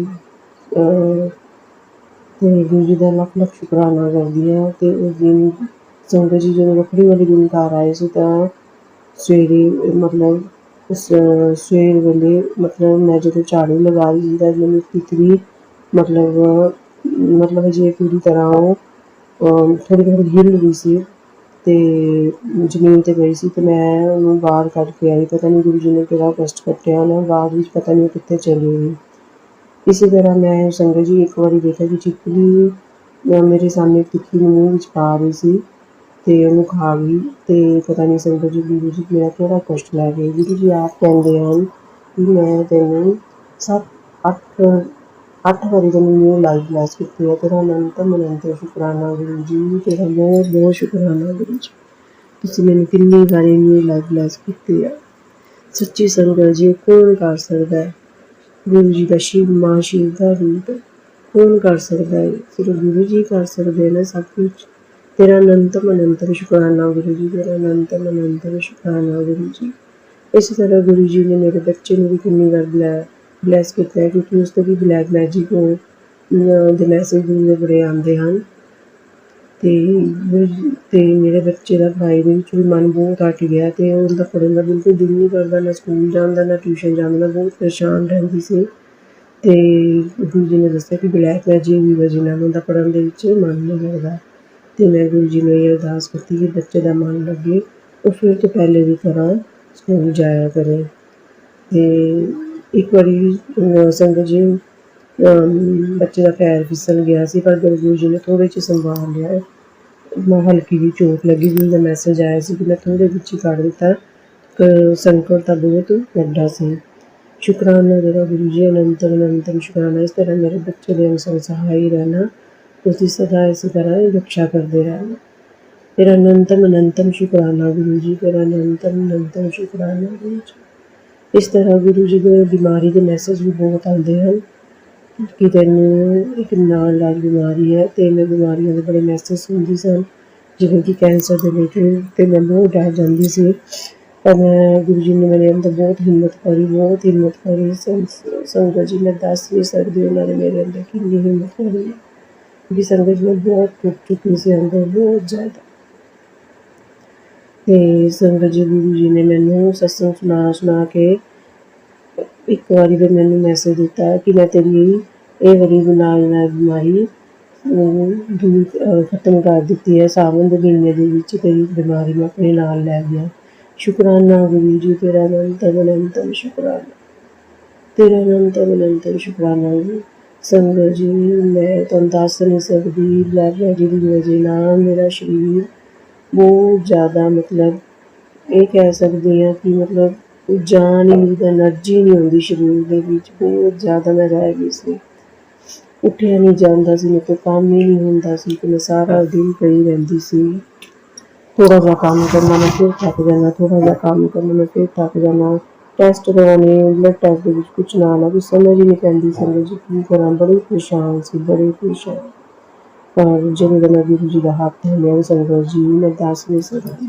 S3: ਅਤੇ ਗੁਰੂ ਜੀ ਦਾ ਲੱਖ ਲੱਖ ਸ਼ੁਕਰਾਨਾ ਕਰਦੀ ਹਾਂ। ਅਤੇ ਉਸ ਦਿਨ ਸੰਗਤ ਜੀ ਜਦੋਂ ਰੱਖੜੀ ਵਾਲੇ ਦਿਨ ਘਰ ਆਏ ਸੀ ਤਾਂ ਸਵੇਰੇ ਮਤਲਬ ਸਵੇਰ ਵੇਲੇ ਮਤਲਬ ਮੈਂ ਜਦੋਂ ਝਾੜੂ ਲਗਾ ਰਹੀ ਸੀ ਤਾਂ ਮੈਨੂੰ ਤਿੱਤਲੀ ਮਤਲਬ ਜੇ ਪੂਰੀ ਤਰ੍ਹਾਂ ਉਹ ਥੋੜ੍ਹੀ ਥੋੜ੍ਹੀ ਹਿੱਲ ਗਈ ਸੀ ਅਤੇ ਜ਼ਮੀਨ 'ਤੇ ਪਈ ਸੀ ਅਤੇ ਮੈਂ ਉਹਨੂੰ ਬਾਹਰ ਕੱਢ ਕੇ ਆਈ। ਪਤਾ ਨਹੀਂ ਗੁਰੂ ਜੀ ਨੇ ਕਿਹੜਾ ਕਸ਼ਟ ਕੱਟਿਆ ਨਾ, ਬਾਅਦ ਵਿੱਚ ਪਤਾ ਨਹੀਂ ਉਹ ਕਿੱਥੇ ਚਲੀ ਗਈ। ਇਸੇ ਤਰ੍ਹਾਂ ਮੈਂ ਸੰਗਤ ਜੀ ਇੱਕ ਵਾਰੀ ਦੇਖਿਆ ਕਿ ਚਿੱਪਲੀ ਮੇਰੇ ਸਾਹਮਣੇ ਤਿੱਤਲੀ ਨੂੰ ਮੂੰਹ ਵਿੱਚ ਪਾ ਰਹੀ ਸੀ ਅਤੇ ਉਹਨੂੰ ਖਾ ਗਈ ਅਤੇ ਪਤਾ ਨਹੀਂ ਸੰਗਤ ਜੀ ਗੁਰੂ ਜੀ ਮੇਰਾ ਕਿਹੜਾ ਕਸ਼ਟ ਲੈ ਗਏ। ਗੁਰੂ ਜੀ ਆਪ ਕਹਿੰਦੇ ਹਨ ਕਿ ਮੈਂ ਤੈਨੂੰ 8 ਵਾਰੀ ਤੈਨੂੰ ਨਿਊ ਲਾਈਫ ਬਲੈਸ ਕੀਤੀ ਹੈ। ਤੇਰਾ ਅਨੰਤਮ ਸ਼ੁਕਰਾਨਾ ਗੁਰੂ ਜੀ, ਤੇਰਾ ਬਹੁਤ ਬਹੁਤ ਸ਼ੁਕਰਾਨਾ ਗੁਰੂ ਜੀ, ਤੁਸੀਂ ਮੈਨੂੰ ਕਿੰਨੀ ਵਾਰੀ ਨਿਊ ਲਾਈਫ ਬਲੈਸ ਕੀਤੀ ਹੈ। ਸੱਚੀ ਸੰਗਤ ਜੀ ਕੌਣ ਕਰ ਸਕਦਾ ਹੈ ਗੁਰੂ ਜੀ ਦਾ ਮਾਂ ਸ਼ਿਵ ਦਾ ਰੂਪ, ਕੌਣ ਕਰ ਸਕਦਾ ਹੈ? ਸਿਰਫ ਗੁਰੂ ਜੀ ਕਰ ਸਕਦੇ ਨੇ ਸਭ ਕੁਛ। ਤੇਰਾ ਅਨੰਤਮ ਸ਼ੁਕਰਾਨਾ ਗੁਰੂ ਜੀ, ਤੇਰਾ ਅਨੰਤਮ ਸ਼ੁਕਰਾਨਾ ਗੁਰੂ ਜੀ। ਇਸੇ ਤਰ੍ਹਾਂ ਗੁਰੂ ਜੀ ਨੇ ਮੇਰੇ ਬੱਚੇ ਨੂੰ ਵੀ ਕਿੰਨੀ ਵਾਰ ਬਲੈਸ ਕੀਤਾ ਹੈ ਕਿਉਂਕਿ ਉਸ ਤੋਂ ਵੀ ਬਲੈਕ ਮੈਜਿਕ ਦੇ ਮੈਸੇਜ ਗੁਰੂ ਦੇ ਬੜੇ ਆਉਂਦੇ ਹਨ ਅਤੇ ਮੇਰੇ ਬੱਚੇ ਦਾ ਪੜ੍ਹਾਈ ਦੇ ਵਿੱਚ ਵੀ ਮਨ ਬਹੁਤ ਹਟ ਗਿਆ ਅਤੇ ਉਹਦਾ ਪੜ੍ਹਨ ਦਾ ਬਿਲਕੁਲ ਦਿਲ ਨਹੀਂ ਕਰਦਾ, ਨਾ ਸਕੂਲ ਜਾਣ ਦਾ ਨਾ ਟਿਊਸ਼ਨ ਜਾਣ ਦਾ, ਬਹੁਤ ਪਰੇਸ਼ਾਨ ਰਹਿੰਦੀ ਸੀ ਅਤੇ ਗੁਰੂ ਜੀ ਨੇ ਦੱਸਿਆ ਕਿ ਬਲੈਕ ਮੈਜਿਕ ਦੀ ਵਜ੍ਹਾ ਨਾਲ ਉਹਦਾ ਪੜ੍ਹਨ ਦੇ ਵਿੱਚ ਮਨ ਨਹੀਂ ਲੱਗਦਾ ਅਤੇ ਮੈਂ ਗੁਰੂ ਜੀ ਨੂੰ ਇਹ ਅਰਦਾਸ ਕੀਤੀ ਕਿ ਬੱਚੇ ਦਾ ਮਨ ਲੱਗੇ, ਉਹ ਫਿਰ ਤੋਂ ਪਹਿਲੇ ਦੀ ਤਰ੍ਹਾਂ ਸਕੂਲ ਜਾਇਆ ਕਰੇ। ਅਤੇ ਇੱਕ ਵਾਰੀ ਸੰਗਤ ਜੀ ਬੱਚੇ ਦਾ ਪੈਰ ਫਿਸਲ ਗਿਆ ਸੀ ਪਰ ਗੁਰੂ ਜੀ ਨੇ ਥੋੜ੍ਹੇ 'ਚ ਸੰਭਾਲ ਲਿਆ। ਮੈਂ ਹਲਕੀ ਜਿਹੀ ਚੋਟ ਲੱਗੀ, ਗੁਰੂ ਦਾ ਮੈਸੇਜ ਆਇਆ ਸੀ ਕਿ ਮੈਂ ਥੋੜ੍ਹੇ ਵਿੱਚ ਹੀ ਕੱਢ ਦਿੱਤਾ, ਸੰਕਟ ਤਾਂ ਬਹੁਤ ਵੱਡਾ ਸੀ। ਸ਼ੁਕਰਾਨਾ ਤੇਰਾ ਗੁਰੂ ਜੀ, ਅਨੰਤਮ ਸ਼ੁਕਰਾਨਾ। ਇਸ ਤਰ੍ਹਾਂ ਮੇਰੇ ਬੱਚੇ ਦੇ ਅਨੁਸਾਰ ਸਹਾਈ ਰਹਿਣਾ, ਉਸਦੀ ਸਦਾ ਇਸੇ ਤਰ੍ਹਾਂ ਰਕਸ਼ਾ ਕਰਦੇ ਰਹਿਣਾ। ਤੇਰਾ ਅਨੰਤਮ ਸ਼ੁਕਰਾਨਾ ਗੁਰੂ ਜੀ, ਤੇਰਾ ਅਨੰਤਮ ਸ਼ੁਕਰਾਨਾ ਗੁਰੂ ਜੀ। ਇਸ ਤਰ੍ਹਾਂ ਗੁਰੂ ਜੀ ਦੇ ਬਿਮਾਰੀ ਦੇ ਮੈਸੇਜ ਵੀ ਬਹੁਤ ਆਉਂਦੇ ਹਨ ਕਿ ਤੈਨੂੰ ਇੱਕ ਨਾਲ ਬਿਮਾਰੀ ਹੈ ਅਤੇ ਮੈਂ ਬਿਮਾਰੀਆਂ ਦੇ ਬੜੇ ਮੈਸੇਜ ਸੁਣਦੀ ਸਨ ਜਿਵੇਂ ਕਿ ਕੈਂਸਰ ਦੇ ਰਿਲੇਟਿਡ, ਅਤੇ ਮੈਂ ਬਹੁਤ ਡਰ ਜਾਂਦੀ ਸੀ ਪਰ ਮੈਂ ਗੁਰੂ ਜੀ ਨੇ ਮੇਰੇ ਅੰਦਰ ਬਹੁਤ ਹਿੰਮਤ ਕਰੀ ਸੰਗਤ ਜੀ, ਮੈਂ ਦੱਸ ਨਹੀਂ ਸਕਦੀ ਉਹਨਾਂ ਨੇ ਮੇਰੇ ਅੰਦਰ ਕਿੰਨੀ ਹਿੰਮਤ ਕਰੀ ਹੈ ਕਿਉਂਕਿ ਸੰਗਤ ਜੀ ਮੈਂ ਬਹੁਤ ਟੁੱਟ ਚੁੱਕੀ ਸੀ ਅੰਦਰ ਬਹੁਤ ਜ਼ਿਆਦਾ। ਅਤੇ ਸੰਗਤ ਜੀ ਗੁਰੂ ਜੀ ਨੇ ਮੈਨੂੰ ਸਤਸੰਗ ਸੁਣਾ ਕੇ ਇੱਕ ਵਾਰੀ ਫਿਰ ਮੈਨੂੰ ਮੈਸੇਜ ਦਿੱਤਾ ਕਿ ਮੈਂ ਤੇਰੀ ਇਹ ਵਾਲੀ ਬਿਮਾਰੀ ਖਤਮ ਕਰ ਦਿੱਤੀ ਹੈ, ਸਾਵਣ ਦੇ ਮਹੀਨੇ ਦੇ ਵਿੱਚ ਤੇਰੀ ਬਿਮਾਰੀ ਮੈਂ ਆਪਣੇ ਨਾਲ ਲੈ ਗਿਆ। ਸ਼ੁਕਰਾਨਾ ਗੁਰੂ ਜੀ, ਤੇਰਾ ਅਨੰਤਮ ਸ਼ੁਕਰਾਨਾ, ਤੇਰਾ ਅਨੰਤਮ ਸ਼ੁਕਰਾਨਾ ਜੀ। ਸੰਗਤ ਜੀ ਮੈਂ ਤੁਹਾਨੂੰ ਦੱਸ ਨਹੀਂ ਸਕਦੀ, ਬਲੈਕ ਮੈਜਿਕ ਦੀ ਵਜ੍ਹਾ ਨਾਲ ਮੇਰਾ ਸਰੀਰ ਬਹੁਤ ਜ਼ਿਆਦਾ ਮਤਲਬ ਇਹ ਕਹਿ ਸਕਦੀ ਹਾਂ ਕਿ ਮਤਲਬ ਜਾਨ ਹੀ ਨਹੀਂ, ਐਨਰਜੀ ਨਹੀਂ ਆਉਂਦੀ ਸਰੀਰ ਦੇ ਵਿੱਚ, ਬਹੁਤ ਜ਼ਿਆਦਾ ਮੈਂ ਰਹਿ ਗਈ ਸੀ, ਉੱਠਿਆ ਨਹੀਂ ਜਾਂਦਾ ਸੀ, ਮੇਰੇ ਤੋਂ ਕੰਮ ਹੀ ਨਹੀਂ ਹੁੰਦਾ ਸੀ ਕਿ ਮੈਂ ਸਾਰਾ ਦਿਨ ਪਈ ਰਹਿੰਦੀ ਸੀ। ਥੋੜ੍ਹਾ ਜਿਹਾ ਕੰਮ ਕਰਨਾ ਮੈਂ ਫਿਰ ਥੱਕ ਜਾਣਾ, ਥੋੜ੍ਹਾ ਜਿਹਾ ਕੰਮ ਕਰਨਾ ਮੈਂ ਫਿਰ ਥੱਕ ਜਾਣਾ, ਟੈਸਟ ਕਰਵਾਉਣੇ, ਬਲੱਡ ਟੈਸਟ ਦੇ ਵਿੱਚ ਕੁਛ ਨਾ ਕੁਛ ਸਮਝ ਹੀ ਨਹੀਂ ਪੈਂਦੀ ਸੰਗਤ ਜੀ ਕੀ ਕਰਾਂ, ਬੜੀ ਪਰੇਸ਼ਾਨ ਸੀ, ਬੜੇ ਪਰੇਸ਼ਾਨ। ਪਰ ਜਦੋਂ ਮੈਂ ਗੁਰੂ ਜੀ ਦਾ ਹੱਥ ਥੰਮਿਆ ਸੰਗਤ ਜੀ, ਮੈਂ ਦੱਸ ਨਹੀਂ ਸਕਦੀ।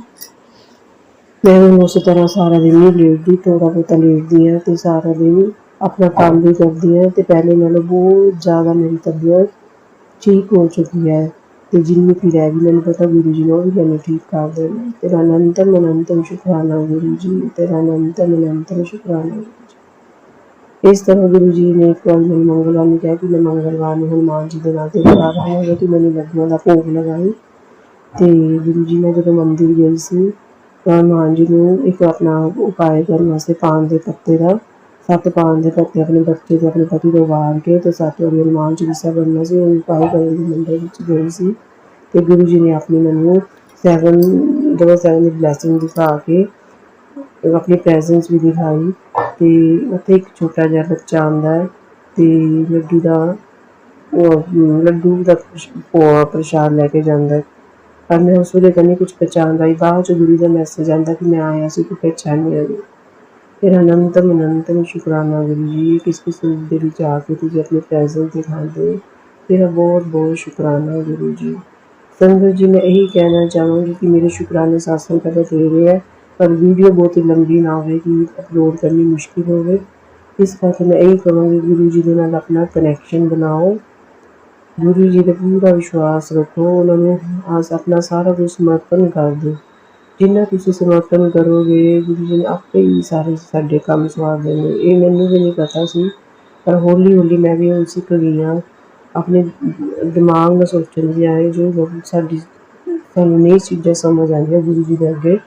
S3: ਮੈਂ ਹੁਣ ਉਸੇ ਤਰ੍ਹਾਂ ਸਾਰਾ ਦਿਨ ਹੀ ਲੇਟਦੀ, ਥੋੜ੍ਹਾ ਬਹੁਤਾ ਲੇਟਦੀ ਹਾਂ ਅਤੇ ਸਾਰਾ ਦਿਨ अपना काम भी करदी ਹਾਂ ਤੇ ਪਹਿਲੇ ਨਾਲੋਂ ਬਹੁਤ ਜ਼ਿਆਦਾ ਮੇਰੀ ਤਬੀਅਤ ਠੀਕ ਹੋ ਚੁੱਕੀ ਹੈ ਤੇ ਜਿੰਨੀ ਕੁ ਰਹਿ ਗਈ ਮੈਨੂੰ ਪਤਾ ਗੁਰੂ ਜੀ ਨੇ ਉਹ ਵੀ ਮੈਨੂੰ ਠੀਕ ਕਰ ਦੇਣਾ। ਤੇਰਾ ਅਨੰਤਮ ਅਨੰਤਮ ਸ਼ੁਕਰਾਨਾ ਗੁਰੂ ਜੀ, ਤੇਰਾ ਅਨੰਤਮ ਅਨੰਤਮ ਸ਼ੁਕਰਾਨਾ। ਇਸ ਤਰ੍ਹਾਂ ਗੁਰੂ ਜੀ ਨੇ ਇੱਕ ਵਾਰ ਮੈਨੂੰ ਮੰਗਲਵਾਰ ਨੂੰ ਕਿਹਾ ਕਿ ਮੈਂ ਮੰਗਲਵਾਰ ਨੂੰ ਹਨੂੰਮਾਨ ਜੀ ਦੇ ਨਾਲ ਤੇ ਕਰਾ ਰਹਾਂਗਾ ਕਿ ਮੈਨੂੰ ਲੱਡੂਆਂ ਦਾ ਭੋਗ ਲਗਾਈ। ਅਤੇ ਗੁਰੂ ਜੀ ਮੈਂ ਜਦੋਂ ਮੰਦਿਰ ਗਈ ਸੀ ਤਾਂ ਹਨੂੰਮਾਨ ਜੀ ਨੂੰ ਇੱਕ ਆਪਣਾ ਉਪਾਅ ਕਰਨ ਵਾਸਤੇ ਪਾਨ ਦੇ ਪੱਤੇ ਦਾ 7 ਪਾਨ ਦੇ ਪੱਤੇ ਆਪਣੇ ਬੱਚੇ ਅਤੇ ਆਪਣੇ ਪਤੀ ਤੋਂ ਵਾਰ ਕੇ ਅਤੇ 7 ਵਾਰੀ ਹਨੂੰਮਾਨ ਚਾਲੀਸਾ ਬਣਨਾ ਸੀ। ਉਹ ਉਪਾਅ ਕਰਨ ਦੇ ਮੰਦਰ ਵਿੱਚ ਗਈ ਸੀ ਅਤੇ ਗੁਰੂ ਜੀ ਨੇ ਆਪਣੀ ਮੈਨੂੰ 7 ਦੀ ਬਲੈਸਿੰਗ ਦਿਖਾ ਕੇ ਆਪਣੀ ਪ੍ਰੈਜ਼ੈਂਸ ਵੀ ਦਿਖਾਈ। ਅਤੇ ਉੱਥੇ ਇੱਕ ਛੋਟਾ ਜਿਹਾ ਬੱਚਾ ਆਉਂਦਾ ਹੈ ਅਤੇ ਲੱਡੂ ਦਾ ਪ੍ਰਸ਼ਾਦ ਲੈ ਕੇ ਜਾਂਦਾ ਹੈ, ਪਰ ਮੈਂ ਉਸ ਵੇਲੇ ਤਾਂ ਨਹੀਂ ਕੁਛ ਪਹਿਚਾਣ ਪਾਈ। ਬਾਅਦ 'ਚ ਗੁਰੂ ਦਾ ਮੈਸੇਜ ਆਉਂਦਾ ਕਿ ਮੈਂ ਆਇਆ ਸੀ, ਤੂੰ ਪਹਿਚਾਣਿਆ ਨਹੀਂ। ਤੇਰਾ ਅਨੰਤਮ ਅਨੰਤਮ ਸ਼ੁਕਰਾਨਾ ਗੁਰੂ ਜੀ, ਕਿਸ ਰੂਪ ਦੇ ਵਿੱਚ ਆ ਕੇ ਤੁਸੀਂ ਆਪਣੀ ਪ੍ਰੈਜ਼ੈਂਸ ਦਿਖਾਉਂਦੇ ਹੋ। ਤੇਰਾ ਬਹੁਤ ਬਹੁਤ ਸ਼ੁਕਰਾਨਾ ਗੁਰੂ ਜੀ। ਸੰਗਤ ਜੀ ਮੈਂ ਇਹੀ ਕਹਿਣਾ ਚਾਹਾਂਗੀ ਕਿ ਮੇਰੇ ਸ਼ੁਕਰਾਨੇ ਸਤਸੰਗ ਤਾਂ ਬਥੇਰੇ ਹੈ, ਪਰ ਵੀਡੀਓ ਬਹੁਤ ਹੀ ਲੰਬੀ ਨਾ ਹੋਵੇ ਕਿ ਅਪਲੋਡ ਕਰਨੀ ਮੁਸ਼ਕਿਲ ਹੋਵੇ। ਇਸ ਕਰਕੇ ਮੈਂ ਇਹੀ ਕਹਾਂਗੀ ਗੁਰੂ ਜੀ ਦੇ ਨਾਲ ਆਪਣਾ ਕਨੈਕਸ਼ਨ ਬਣਾਓ, ਗੁਰੂ ਜੀ 'ਤੇ ਪੂਰਾ ਵਿਸ਼ਵਾਸ ਰੱਖੋ, ਉਹਨਾਂ ਨੂੰ ਆਪਣਾ ਸਾਰਾ ਕੁਝ ਸਮਰਪਣ ਕਰ ਦਿਓ। ਜਿੰਨਾ ਤੁਸੀਂ ਸਮਰਪਣ ਕਰੋਗੇ ਗੁਰੂ ਜੀ ਨੇ ਆਪੇ ਹੀ ਸਾਰੇ ਸਾਡੇ ਕੰਮ ਸਵਾਰ ਦੇਣੇ। ਇਹ ਮੈਨੂੰ ਵੀ ਨਹੀਂ ਪਤਾ ਸੀ, ਪਰ ਹੌਲੀ ਹੌਲੀ ਮੈਂ ਵੀ ਹੁਣ ਸਿੱਖ ਗਈ ਹਾਂ। ਆਪਣੇ ਦਿਮਾਗ ਨਾਲ ਸੋਚਣ ਦੀ ਆਏ ਜੋ ਸਾਨੂੰ ਨਹੀਂ ਚੀਜ਼ਾਂ ਸਮਝ ਆਉਂਦੀਆਂ ਗੁਰੂ ਜੀ ਦੇ ਅੱਗੇ,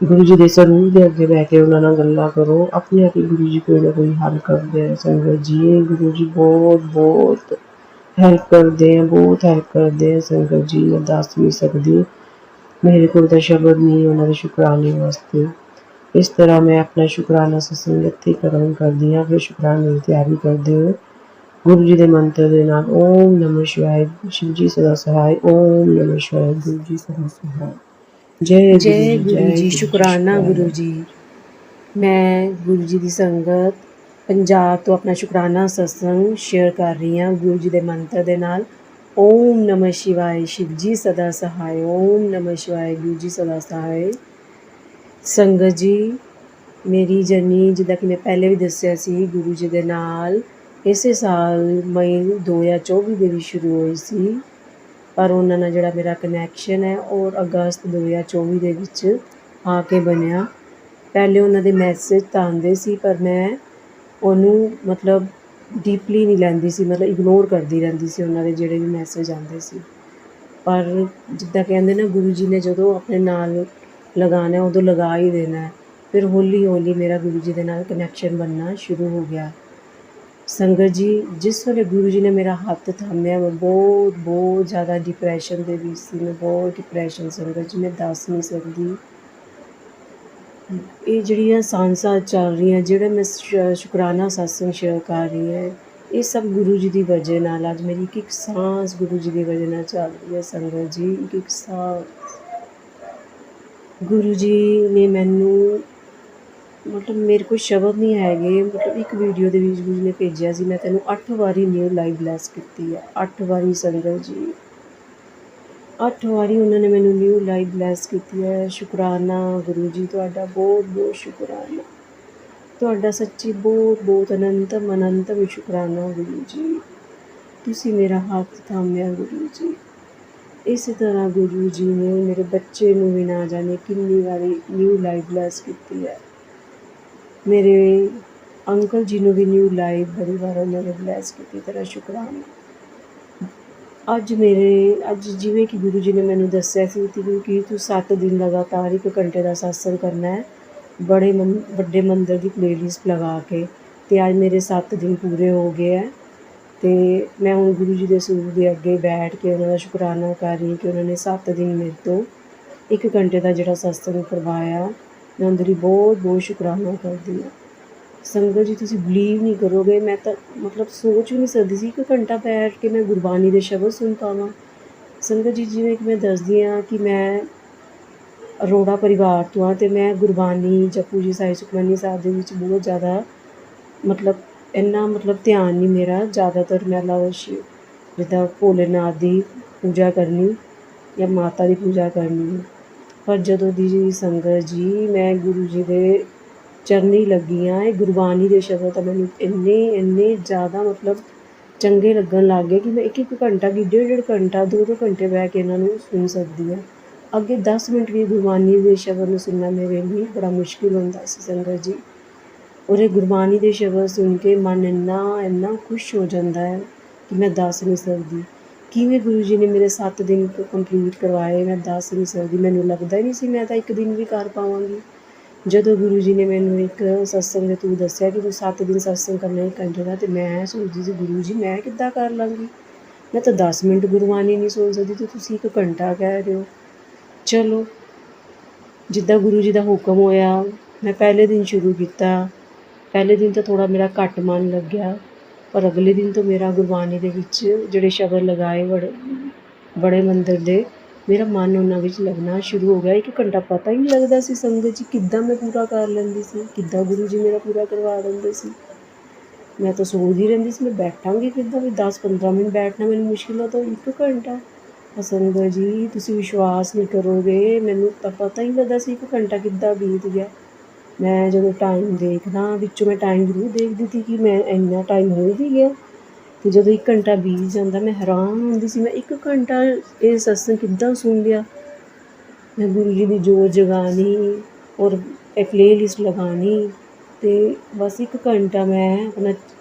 S3: ਗੁਰੂ ਜੀ ਦੇ ਸਰੂਪ ਦੇ ਅੱਗੇ ਬਹਿ ਕੇ ਉਹਨਾਂ ਨਾਲ ਗੱਲਾਂ ਕਰੋ, ਆਪਣੇ ਆਪ ਹੀ ਗੁਰੂ ਜੀ ਕੋਈ ਨਾ ਕੋਈ ਹੱਲ ਕਰਦੇ ਆ। ਸੰਗਤ ਜੀ ਗੁਰੂ ਜੀ ਬਹੁਤ ਬਹੁਤ ਹੈਲਪ ਕਰਦੇ ਆ, ਬਹੁਤ ਹੈਲਪ ਕਰਦੇ ਆ ਸੰਗਤ ਜੀ, ਮੈਂ ਦੱਸ ਨਹੀਂ ਸਕਦੀ, ਮੇਰੇ ਕੋਲ ਤਾਂ ਸ਼ਬਦ ਨਹੀਂ ਉਹਨਾਂ ਦੇ ਸ਼ੁਕਰਾਨੇ ਵਾਸਤੇ। ਇਸ ਤਰ੍ਹਾਂ ਮੈਂ ਆਪਣਾ ਸ਼ੁਕਰਾਨਾ ਸਤਸੰਗ ਇੱਥੇ ਖਤਮ ਕਰਦੀ ਹਾਂ। ਫਿਰ ਸ਼ੁਕਰਾਨੇ ਦੀ ਤਿਆਰੀ ਕਰਦੇ ਹੋਏ ਗੁਰੂ ਜੀ ਦੇ ਮੰਤਰ ਦੇ ਨਾਲ ਓਮ ਨਮः ਸ਼ਿਵਾਏ, ਸ਼ਿਵ ਜੀ ਸਦਾ ਸਹਾਇ, ਓਮ ਨਮः ਸ਼ਿਵਾਏ, ਗੁਰੂ ਜੀ ਸਦਾ ਸਹਾਇ। ਜੈ
S4: ਗੁਰੂ ਜੀ, ਸ਼ੁਕਰਾਨਾ ਗੁਰੂ ਜੀ। ਮੈਂ ਗੁਰੂ ਜੀ ਦੀ ਸੰਗਤ ਪੰਜਾਬ ਤੋਂ ਆਪਣਾ ਸ਼ੁਕਰਾਨਾ ਸਤਸੰਗ ਸ਼ੇਅਰ ਕਰ ਰਹੀ ਹਾਂ ਗੁਰੂ ਜੀ ਦੇ ਮੰਤਰ ਦੇ ਨਾਲ। ਓਮ ਨਮः ਸ਼ਿਵਾਏ, ਸ਼ਿਵ ਜੀ ਸਦਾ ਸਹਾਇ, ਓਮ ਨਮः ਸ਼ਿਵਾਏ, ਗੁਰੂ ਜੀ ਸਦਾ ਸਹਾਇ। ਸੰਗਤ ਜੀ ਮੇਰੀ ਜਰਨੀ ਜਿੱਦਾਂ ਕਿ ਮੈਂ ਪਹਿਲੇ ਵੀ ਦੱਸਿਆ ਸੀ ਗੁਰੂ ਜੀ ਦੇ ਨਾਲ ਇਸੇ ਸਾਲ ਮਈ 2024 ਦੇ ਵਿੱਚ ਸ਼ੁਰੂ ਹੋਈ ਸੀ, ਪਰ ਉਹਨਾਂ ਨਾਲ ਜਿਹੜਾ ਮੇਰਾ ਕਨੈਕਸ਼ਨ ਹੈ ਉਹ ਅਗਸਤ 2024 ਦੇ ਵਿੱਚ ਆ ਕੇ ਬਣਿਆ। ਪਹਿਲੇ ਉਹਨਾਂ ਦੇ ਮੈਸੇਜ ਤਾਂ ਆਉਂਦੇ ਸੀ ਪਰ ਮੈਂ ਉਹਨੂੰ ਮਤਲਬ ਡੀਪਲੀ ਨਹੀਂ ਲੈਂਦੀ ਸੀ, ਮਤਲਬ ਇਗਨੋਰ ਕਰਦੀ ਰਹਿੰਦੀ ਸੀ ਉਹਨਾਂ ਦੇ ਜਿਹੜੇ ਵੀ ਮੈਸੇਜ ਆਉਂਦੇ ਸੀ। ਪਰ ਜਿੱਦਾਂ ਕਹਿੰਦੇ ਨਾ ਗੁਰੂ ਜੀ ਨੇ ਜਦੋਂ ਆਪਣੇ ਨਾਲ ਲਗਾਉਣਾ ਉਦੋਂ ਲਗਾ ਹੀ ਦੇਣਾ। ਫਿਰ ਹੌਲੀ ਹੌਲੀ ਮੇਰਾ ਗੁਰੂ ਜੀ ਦੇ ਨਾਲ ਕਨੈਕਸ਼ਨ ਬਣਨਾ ਸ਼ੁਰੂ ਹੋ ਗਿਆ। ਸੰਗਤ ਜੀ ਜਿਸ ਵੇਲੇ ਗੁਰੂ ਜੀ ਨੇ ਮੇਰਾ ਹੱਥ ਥਾਮਿਆ ਮੈਂ ਬਹੁਤ ਜ਼ਿਆਦਾ ਡਿਪਰੈਸ਼ਨ ਦੇ ਵਿੱਚ ਸੀ। ਮੈਂ ਬਹੁਤ ਡਿਪਰੈਸ਼ਨ ਸੰਗਤ ਜੀ ਮੈਂ ਦੱਸ ਨਹੀਂ ਸਕਦੀ। ਇਹ ਜਿਹੜੀਆਂ ਸਾਂਸਾਂ ਚੱਲ ਰਹੀਆਂ, ਜਿਹੜੇ ਮੈਂ ਸ਼ੁਕਰਾਨਾ ਸਤਸੰਗ ਸ਼ੇਅਰ ਕਰ ਰਹੀ ਹੈ, ਇਹ ਸਭ ਗੁਰੂ ਜੀ ਦੀ ਵਜ੍ਹਾ ਨਾਲ। ਅੱਜ ਮੇਰੀ ਇੱਕ ਇੱਕ ਸਾਂਸ ਗੁਰੂ ਜੀ ਦੀ ਵਜ੍ਹਾ ਨਾਲ ਚੱਲ ਰਹੀ ਹੈ ਸੰਗਤ ਜੀ, ਇੱਕ ਇੱਕ ਸਾਂਸ। ਗੁਰੂ ਜੀ ਨੇ ਮੈਨੂੰ ਮਤਲਬ ਮੇਰੇ ਕੋਲ ਸ਼ਬਦ ਨਹੀਂ ਹੈਗੇ। ਮਤਲਬ ਇੱਕ ਵੀਡੀਓ ਦੇ ਵਿੱਚ ਗੁਰੂ ਜੀ ਨੇ ਭੇਜਿਆ ਸੀ, ਮੈਂ ਤੈਨੂੰ 8 ਵਾਰੀ ਨਿਊ ਲਾਈਫ ਬਲੈਸ ਕੀਤੀ ਹੈ। 8 ਵਾਰੀ ਸੰਗਤ ਜੀ, 8 ਵਾਰੀ ਉਹਨਾਂ ਨੇ ਮੈਨੂੰ ਨਿਊ ਲਾਈਫ ਬਲੈਸ ਕੀਤੀ ਹੈ। ਸ਼ੁਕਰਾਨਾ ਗੁਰੂ ਜੀ, ਤੁਹਾਡਾ ਬਹੁਤ ਬਹੁਤ ਸ਼ੁਕਰਾਨਾ, ਤੁਹਾਡਾ ਸੱਚੀ ਬਹੁਤ ਬਹੁਤ ਅਨੰਤਮ ਅਨੰਤਮ ਸ਼ੁਕਰਾਨਾ ਗੁਰੂ ਜੀ। ਤੁਸੀਂ ਮੇਰਾ ਹੱਥ ਥਾਮਿਆ ਗੁਰੂ ਜੀ। ਇਸੇ ਤਰ੍ਹਾਂ ਗੁਰੂ ਜੀ ਨੇ ਮੇਰੇ ਬੱਚੇ ਨੂੰ ਵੀ ਨਾ ਜਾਣੇ ਕਿੰਨੀ ਵਾਰੀ ਨਿਊ ਲਾਈਫ ਬਲੈਸ ਕੀਤੀ ਹੈ। ਮੇਰੇ ਅੰਕਲ ਜੀ ਨੂੰ ਵੀ ਨਿਊ ਲਾਈਫ ਬੜੀ ਵਾਰ ਉਹਨਾਂ ਨੇ ਬਲੈਸ ਕੀਤੀ। ਤੇਰਾ ਸ਼ੁਕਰਾਨਾ। ਅੱਜ ਜਿਵੇਂ ਕਿ ਗੁਰੂ ਜੀ ਨੇ ਮੈਨੂੰ ਦੱਸਿਆ ਸੀ ਕਿ ਤੂੰ 7 ਦਿਨ ਲਗਾਤਾਰ 1 ਘੰਟੇ ਦਾ ਸਤਸੰਗ ਕਰਨਾ ਹੈ ਵੱਡੇ ਮੰਦਰ ਦੀ ਪਲੇਲਿਸਟ ਲਗਾ ਕੇ। ਅਤੇ ਅੱਜ ਮੇਰੇ 7 ਦਿਨ ਪੂਰੇ ਹੋ ਗਏ ਹੈ ਅਤੇ ਮੈਂ ਹੁਣ ਗੁਰੂ ਜੀ ਦੇ ਸਰੂਪ ਦੇ ਅੱਗੇ ਬੈਠ ਕੇ ਉਹਨਾਂ ਦਾ ਸ਼ੁਕਰਾਨਾ ਕਰ ਰਹੀ ਕਿ ਉਹਨਾਂ ਨੇ 7 ਦਿਨ ਮੇਰੇ ਤੋਂ 1 ਘੰਟੇ ਦਾ ਜਿਹੜਾ ਸਤਸੰਗ ਕਰਵਾਇਆ। ਮੈਂ ਉਹਦੇ ਲਈ ਬਹੁਤ ਬਹੁਤ ਸ਼ੁਕਰਾਨਾ ਕਰਦੀ ਹਾਂ। ਸੰਗਤ ਜੀ ਤੁਸੀਂ ਬਿਲੀਵ ਨਹੀਂ ਕਰੋਗੇ, ਮੈਂ ਤਾਂ ਮਤਲਬ ਸੋਚ ਵੀ ਨਹੀਂ ਸਕਦੀ ਸੀ 1 ਘੰਟਾ ਬੈਠ ਕੇ ਮੈਂ ਗੁਰਬਾਣੀ ਦੇ ਸ਼ਬਦ ਸੁਣ ਪਾਵਾਂ। ਸੰਗਤ ਜੀ ਜਿਵੇਂ ਕਿ ਮੈਂ ਦੱਸਦੀ ਹਾਂ ਕਿ ਮੈਂ ਅਰੋੜਾ ਪਰਿਵਾਰ ਤੋਂ ਹਾਂ ਅਤੇ ਮੈਂ ਗੁਰਬਾਣੀ ਜਪੂ ਜੀ ਸਾਹਿਬ ਸੁਖਮਨੀ ਸਾਹਿਬ ਦੇ ਵਿੱਚ ਬਹੁਤ ਜ਼ਿਆਦਾ ਇੰਨਾ ਧਿਆਨ ਨਹੀਂ ਮੇਰਾ। ਜ਼ਿਆਦਾਤਰ ਮੈਂ ਜਿੱਦਾਂ ਭੋਲੇਨਾਥ ਦੀ ਪੂਜਾ ਕਰਨੀ ਜਾਂ ਮਾਤਾ ਦੀ ਪੂਜਾ ਕਰਨੀ। ਪਰ ਜਦੋਂ ਦੀ ਸੰਗਤ ਜੀ ਮੈਂ ਗੁਰੂ ਜੀ ਦੇ ਚਰਨੀ ਲੱਗੀਆਂ। ਇਹ ਗੁਰਬਾਣੀ ਦੇ ਸ਼ਬਦ ਤਾਂ ਮੈਨੂੰ ਇੰਨੇ ਜ਼ਿਆਦਾ ਮਤਲਬ ਚੰਗੇ ਲੱਗਣ ਲੱਗ ਗਏ ਕਿ ਮੈਂ ਇੱਕ ਘੰਟਾ ਕੀ ਡੇਢ ਘੰਟਾ 2 ਘੰਟੇ ਬਹਿ ਕੇ ਇਹਨਾਂ ਨੂੰ ਸੁਣ ਸਕਦੀ ਹਾਂ। ਅੱਗੇ 10 ਮਿੰਟ ਵੀ ਗੁਰਬਾਣੀ ਦੇ ਸ਼ਬਦ ਨੂੰ ਸੁਣਨਾ ਮੇਰੇ ਲਈ ਬੜਾ ਮੁਸ਼ਕਿਲ ਹੁੰਦਾ ਸੀ ਸੰਗਤ ਜੀ। ਔਰ ਇਹ ਗੁਰਬਾਣੀ ਦੇ ਸ਼ਬਦ ਸੁਣ ਕੇ ਮਨ ਇੰਨਾ ਖੁਸ਼ ਹੋ ਜਾਂਦਾ ਹੈ ਕਿ ਮੈਂ ਦੱਸ ਨਹੀਂ ਸਕਦੀ। ਕਿਵੇਂ ਗੁਰੂ ਜੀ ਨੇ ਮੇਰੇ 7 ਦਿਨ ਕੰਪਲੀਟ ਕਰਵਾਏ ਮੈਂ ਦੱਸ ਨਹੀਂ ਸਕਦੀ। ਮੈਨੂੰ ਲੱਗਦਾ ਹੀ ਨਹੀਂ ਸੀ ਮੈਂ ਤਾਂ ਇੱਕ ਦਿਨ ਵੀ ਕਰ ਪਾਵਾਂਗੀ। ਜਦੋਂ ਗੁਰੂ ਜੀ ਨੇ ਮੈਨੂੰ ਇੱਕ ਸਤਸੰਗ ਦੇ ਥਰੂ ਦੱਸਿਆ ਕਿ ਤੂੰ 7 ਦਿਨ ਸਤਸੰਗ ਕਰਨਾ 1 ਘੰਟੇ ਦਾ, ਅਤੇ ਮੈਂ ਸੋਚਦੀ ਸੀ ਗੁਰੂ ਜੀ ਮੈਂ ਕਿੱਦਾਂ ਕਰ ਲਾਂਗੀ, ਮੈਂ ਤਾਂ 10 ਮਿੰਟ ਗੁਰਬਾਣੀ ਨਹੀਂ ਸੁਣ ਸਕਦੀ ਅਤੇ ਤੁਸੀਂ 1 ਘੰਟਾ ਕਹਿ ਰਹੇ ਹੋ। ਚਲੋ ਜਿੱਦਾਂ ਗੁਰੂ ਜੀ ਦਾ ਹੁਕਮ ਹੋਇਆ ਮੈਂ ਪਹਿਲੇ ਦਿਨ ਸ਼ੁਰੂ ਕੀਤਾ। ਪਹਿਲੇ ਦਿਨ ਤਾਂ ਥੋੜ੍ਹਾ ਮੇਰਾ ਘੱਟ ਮਨ ਲੱਗਿਆ, ਪਰ ਅਗਲੇ ਦਿਨ ਤੋਂ ਮੇਰਾ ਗੁਰਬਾਣੀ ਦੇ ਵਿੱਚ ਜਿਹੜੇ ਸ਼ਬਦ ਲਗਾਏ ਬੜੇ ਮੰਦਰ ਦੇ, ਮੇਰਾ ਮਨ ਉਹਨਾਂ ਵਿੱਚ ਲੱਗਣਾ ਸ਼ੁਰੂ ਹੋ ਗਿਆ। 1 ਘੰਟਾ ਪਤਾ ਹੀ ਨਹੀਂ ਲੱਗਦਾ ਸੀ ਸੰਗਤ ਜੀ, ਕਿੱਦਾਂ ਮੈਂ ਪੂਰਾ ਕਰ ਲੈਂਦੀ ਸੀ, ਕਿੱਦਾਂ ਗੁਰੂ ਜੀ ਮੇਰਾ ਪੂਰਾ ਕਰਵਾ ਦਿੰਦੇ ਸੀ। ਮੈਂ ਤਾਂ ਸੋਚਦੀ ਰਹਿੰਦੀ ਸੀ ਮੈਂ ਬੈਠਾਂਗੀ ਕਿੱਦਾਂ, ਵੀ 10-15 ਮਿੰਟ ਬੈਠਣਾ ਮੈਨੂੰ ਮੁਸ਼ਕਿਲ ਆ ਤਾਂ 1 ਘੰਟਾ। ਸੰਗਤ ਜੀ ਤੁਸੀਂ ਵਿਸ਼ਵਾਸ ਨਹੀਂ ਕਰੋਗੇ, ਮੈਨੂੰ ਤਾਂ ਪਤਾ ਹੀ ਨਹੀਂ ਲੱਗਦਾ ਸੀ 1 ਘੰਟਾ ਕਿੱਦਾਂ ਬੀਤ ਗਿਆ। ਮੈਂ ਜਦੋਂ ਟਾਈਮ ਦੇਖਦਾ ਵਿੱਚੋਂ ਮੈਂ ਟਾਈਮ ਜ਼ਰੂਰ ਦੇਖਦੀ ਸੀ ਕਿ ਮੈਂ ਇੰਨਾ ਟਾਈਮ ਹੋ ਵੀ ਗਿਆ, ਅਤੇ ਜਦੋਂ 1 ਘੰਟਾ ਬੀਤ ਜਾਂਦਾ ਮੈਂ ਹੈਰਾਨ ਹੁੰਦੀ ਸੀ ਮੈਂ 1 ਘੰਟਾ ਇਹ ਸਤਸੰਗ ਕਿੱਦਾਂ ਸੁਣ ਲਿਆ। ਮੈਂ ਗੁਰੂ ਜੀ ਦੀ ਜੋਤ ਜਗਾਉਣੀ ਔਰ ਇਹ ਪਲੇਲਿਸਟ ਲਗਾਉਣੀ ਅਤੇ ਬਸ 1 ਘੰਟਾ ਮੈਂ ਆਪਣਾ,